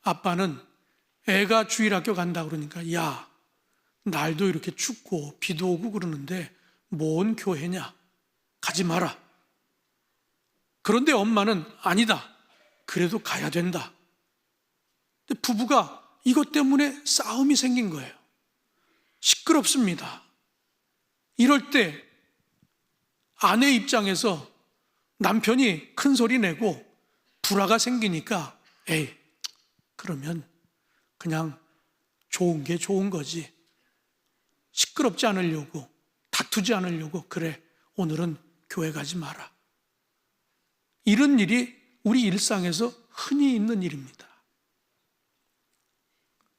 아빠는 애가 주일학교 간다 그러니까 야, 날도 이렇게 춥고 비도 오고 그러는데 뭔 교회냐? 가지 마라. 그런데 엄마는 아니다. 그래도 가야 된다. 근데 부부가 이것 때문에 싸움이 생긴 거예요. 시끄럽습니다. 이럴 때 아내 입장에서 남편이 큰 소리 내고 불화가 생기니까 에이, 그러면 그냥 좋은 게 좋은 거지. 시끄럽지 않으려고, 다투지 않으려고, 그래, 오늘은 교회 가지 마라. 이런 일이 우리 일상에서 흔히 있는 일입니다.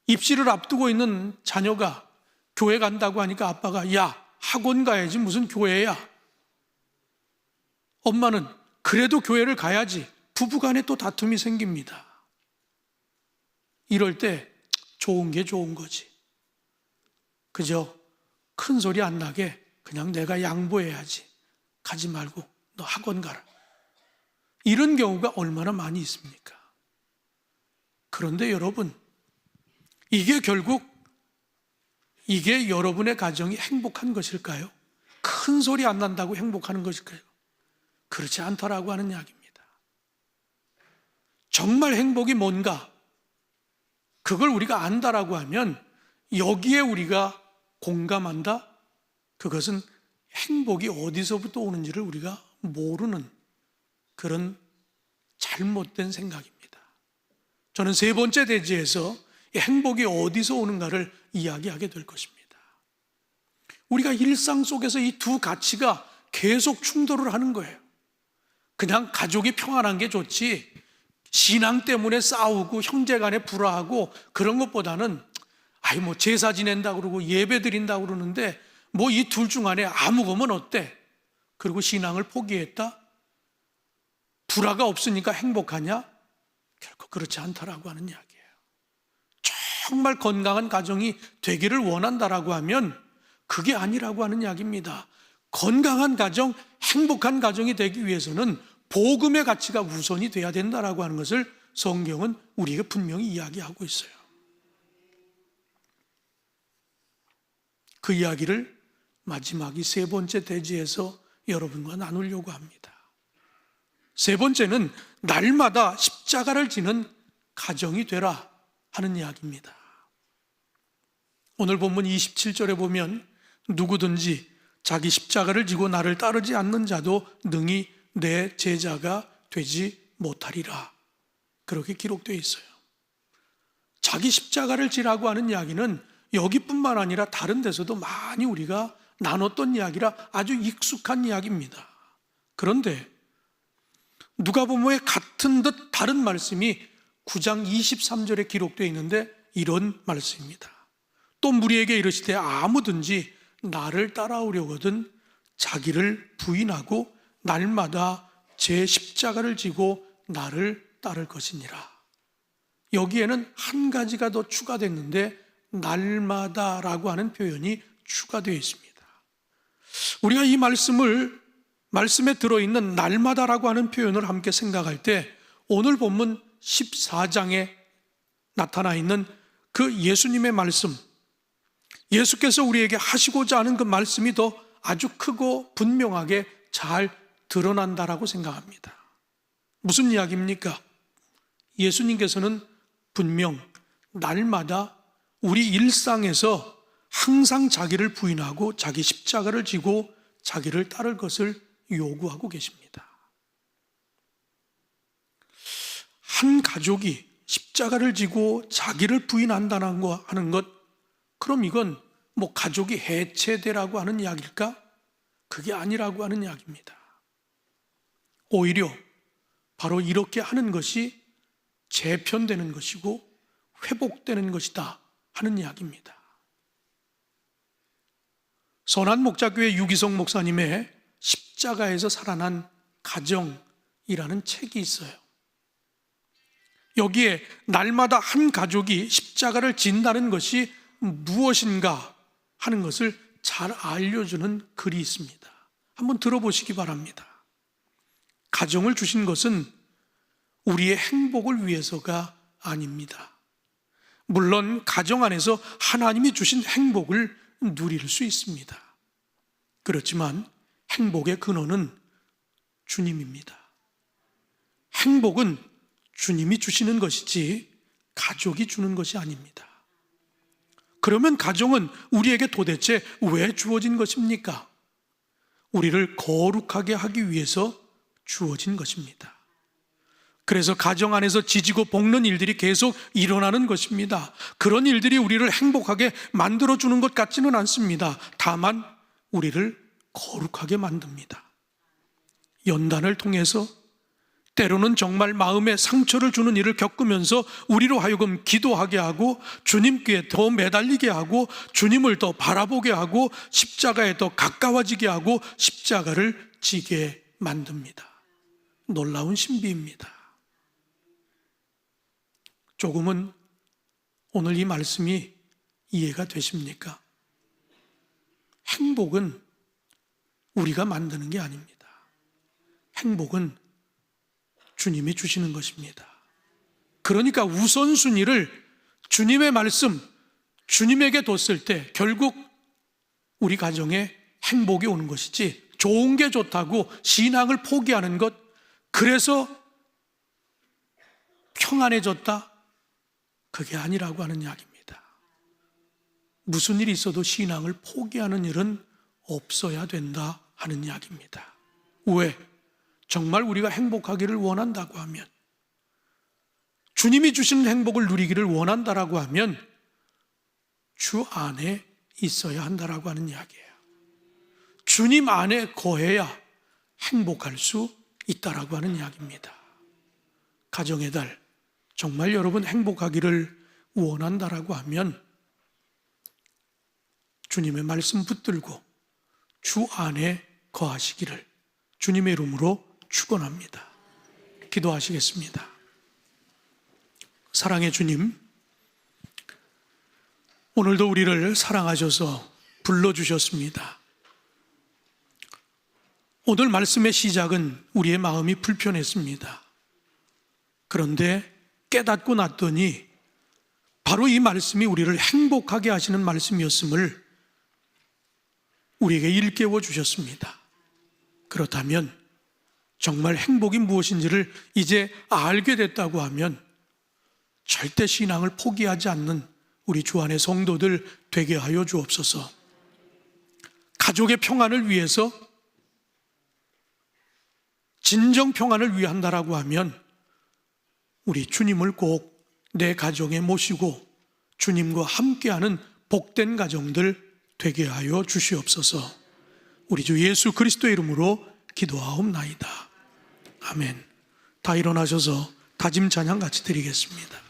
입시를 앞두고 있는 자녀가 교회 간다고 하니까 아빠가 야, 학원 가야지 무슨 교회야. 엄마는 그래도 교회를 가야지. 부부간에 또 다툼이 생깁니다. 이럴 때 좋은 게 좋은 거지. 그저 큰 소리 안 나게 그냥 내가 양보해야지. 가지 말고 너 학원 가라. 이런 경우가 얼마나 많이 있습니까? 그런데 여러분, 이게 결국 이게 여러분의 가정이 행복한 것일까요? 큰 소리 안 난다고 행복하는 것일까요? 그렇지 않다라고 하는 이야기입니다. 정말 행복이 뭔가 그걸 우리가 안다라고 하면 여기에 우리가 공감한다? 그것은 행복이 어디서부터 오는지를 우리가 모르는 그런 잘못된 생각입니다. 저는 세 번째 대지에서 행복이 어디서 오는가를 이야기하게 될 것입니다. 우리가 일상 속에서 이 두 가치가 계속 충돌을 하는 거예요. 그냥 가족이 평안한 게 좋지 신앙 때문에 싸우고 형제간에 불화하고 그런 것보다는 뭐 제사 지낸다 그러고 예배 드린다 그러는데 뭐 이 둘 중 안에 아무 거면 어때? 그리고 신앙을 포기했다? 불화가 없으니까 행복하냐? 결코 그렇지 않다라고 하는 이야기예요. 정말 건강한 가정이 되기를 원한다라고 하면 그게 아니라고 하는 이야기입니다. 건강한 가정, 행복한 가정이 되기 위해서는 복음의 가치가 우선이 돼야 된다라고 하는 것을 성경은 우리에게 분명히 이야기하고 있어요. 그 이야기를 마지막 이 세 번째 대지에서 여러분과 나누려고 합니다. 세 번째는 날마다 십자가를 지는 가정이 되라 하는 이야기입니다. 오늘 본문 27절에 보면 누구든지 자기 십자가를 지고 나를 따르지 않는 자도 능히 내 제자가 되지 못하리라. 그렇게 기록되어 있어요. 자기 십자가를 지라고 하는 이야기는 여기뿐만 아니라 다른 데서도 많이 우리가 나눴던 이야기라 아주 익숙한 이야기입니다. 그런데 누가복음에 같은 듯 다른 말씀이 9장 23절에 기록되어 있는데 이런 말씀입니다. 또 무리에게 이르시되 아무든지 나를 따라오려거든 자기를 부인하고 날마다 제 십자가를 지고 나를 따를 것이니라. 여기에는 한 가지가 더 추가됐는데 날마다라고 하는 표현이 추가되어 있습니다. 우리가 이 말씀에 들어있는 날마다라고 하는 표현을 함께 생각할 때 오늘 본문 14장에 나타나 있는 그 예수님의 말씀, 예수께서 우리에게 하시고자 하는 그 말씀이 더 아주 크고 분명하게 잘 드러난다라고 생각합니다. 무슨 이야기입니까? 예수님께서는 분명 날마다 우리 일상에서 항상 자기를 부인하고 자기 십자가를 지고 자기를 따를 것을 요구하고 계십니다. 한 가족이 십자가를 지고 자기를 부인한다는 거 하는 것, 그럼 이건 뭐 가족이 해체되라고 하는 이야기일까? 그게 아니라고 하는 이야기입니다. 오히려 바로 이렇게 하는 것이 재편되는 것이고 회복되는 것이다 하는 이야기입니다. 선한목자교회 유기성 목사님의 십자가에서 살아난 가정이라는 책이 있어요. 여기에 날마다 한 가족이 십자가를 진다는 것이 무엇인가 하는 것을 잘 알려주는 글이 있습니다. 한번 들어보시기 바랍니다. 가정을 주신 것은 우리의 행복을 위해서가 아닙니다. 물론 가정 안에서 하나님이 주신 행복을 누릴 수 있습니다. 그렇지만 행복의 근원은 주님입니다. 행복은 주님이 주시는 것이지 가족이 주는 것이 아닙니다. 그러면 가정은 우리에게 도대체 왜 주어진 것입니까? 우리를 거룩하게 하기 위해서 주어진 것입니다. 그래서 가정 안에서 지지고 볶는 일들이 계속 일어나는 것입니다. 그런 일들이 우리를 행복하게 만들어주는 것 같지는 않습니다. 다만 우리를 거룩하게 만듭니다. 연단을 통해서 때로는 정말 마음에 상처를 주는 일을 겪으면서 우리로 하여금 기도하게 하고 주님께 더 매달리게 하고 주님을 더 바라보게 하고 십자가에 더 가까워지게 하고 십자가를 지게 만듭니다. 놀라운 신비입니다. 조금은 오늘 이 말씀이 이해가 되십니까? 행복은 우리가 만드는 게 아닙니다. 행복은 주님이 주시는 것입니다. 그러니까 우선순위를 주님의 말씀, 주님에게 뒀을 때 결국 우리 가정에 행복이 오는 것이지 좋은 게 좋다고 신앙을 포기하는 것, 그래서 평안해졌다? 그게 아니라고 하는 이야기입니다. 무슨 일이 있어도 신앙을 포기하는 일은 없어야 된다 하는 이야기입니다. 왜? 정말 우리가 행복하기를 원한다고 하면, 주님이 주시는 행복을 누리기를 원한다라고 하면 주 안에 있어야 한다라고 하는 이야기예요. 주님 안에 거해야 행복할 수 있다라고 하는 이야기입니다. 가정의 달, 정말 여러분 행복하기를 원한다라고 하면 주님의 말씀 붙들고 주 안에 거하시기를 주님의 이름으로 축원합니다. 기도하시겠습니다. 사랑의 주님, 오늘도 우리를 사랑하셔서 불러주셨습니다. 오늘 말씀의 시작은 우리의 마음이 불편했습니다. 그런데 깨닫고 났더니 바로 이 말씀이 우리를 행복하게 하시는 말씀이었음을 우리에게 일깨워 주셨습니다. 그렇다면 정말 행복이 무엇인지를 이제 알게 됐다고 하면 절대 신앙을 포기하지 않는 우리 주 안의 성도들 되게 하여 주옵소서. 가족의 평안을 위해서, 진정 평안을 위한다라고 하면 우리 주님을 꼭 내 가정에 모시고 주님과 함께하는 복된 가정들 되게 하여 주시옵소서. 우리 주 예수 그리스도의 이름으로 기도하옵나이다. 아멘. 다 일어나셔서 다짐 찬양 같이 드리겠습니다.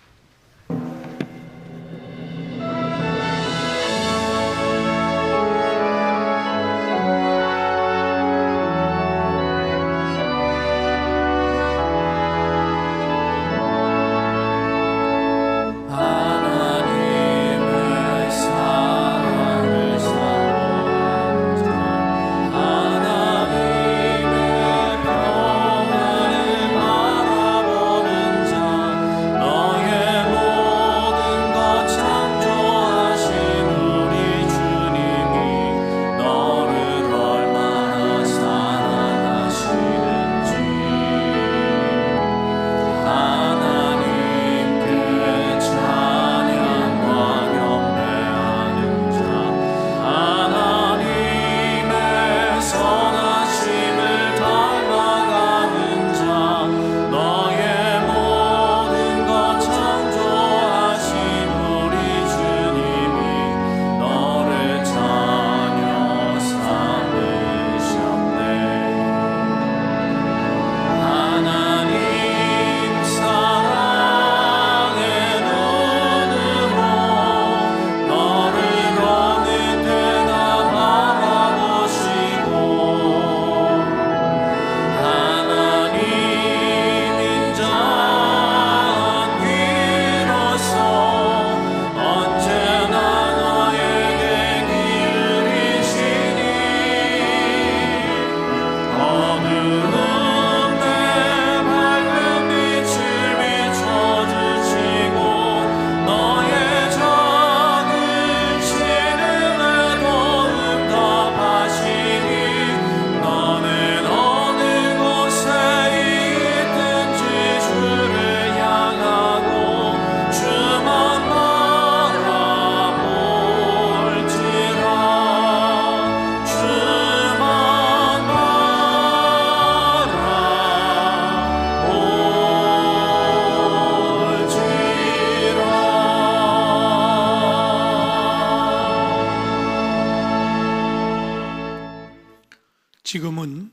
지금은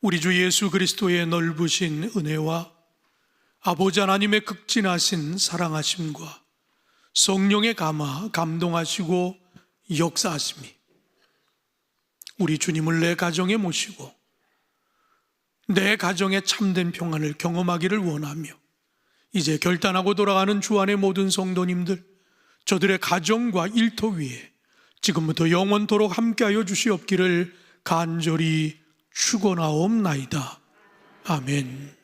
우리 주 예수 그리스도의 넓으신 은혜와 아버지 하나님의 극진하신 사랑하심과 성령의 감동하시고 역사하심이 우리 주님을 내 가정에 모시고 내 가정의 참된 평안을 경험하기를 원하며 이제 결단하고 돌아가는 주 안의 모든 성도님들, 저들의 가정과 일터 위에 지금부터 영원토록 함께하여 주시옵기를 간절히 축원하옵나이다. 아멘.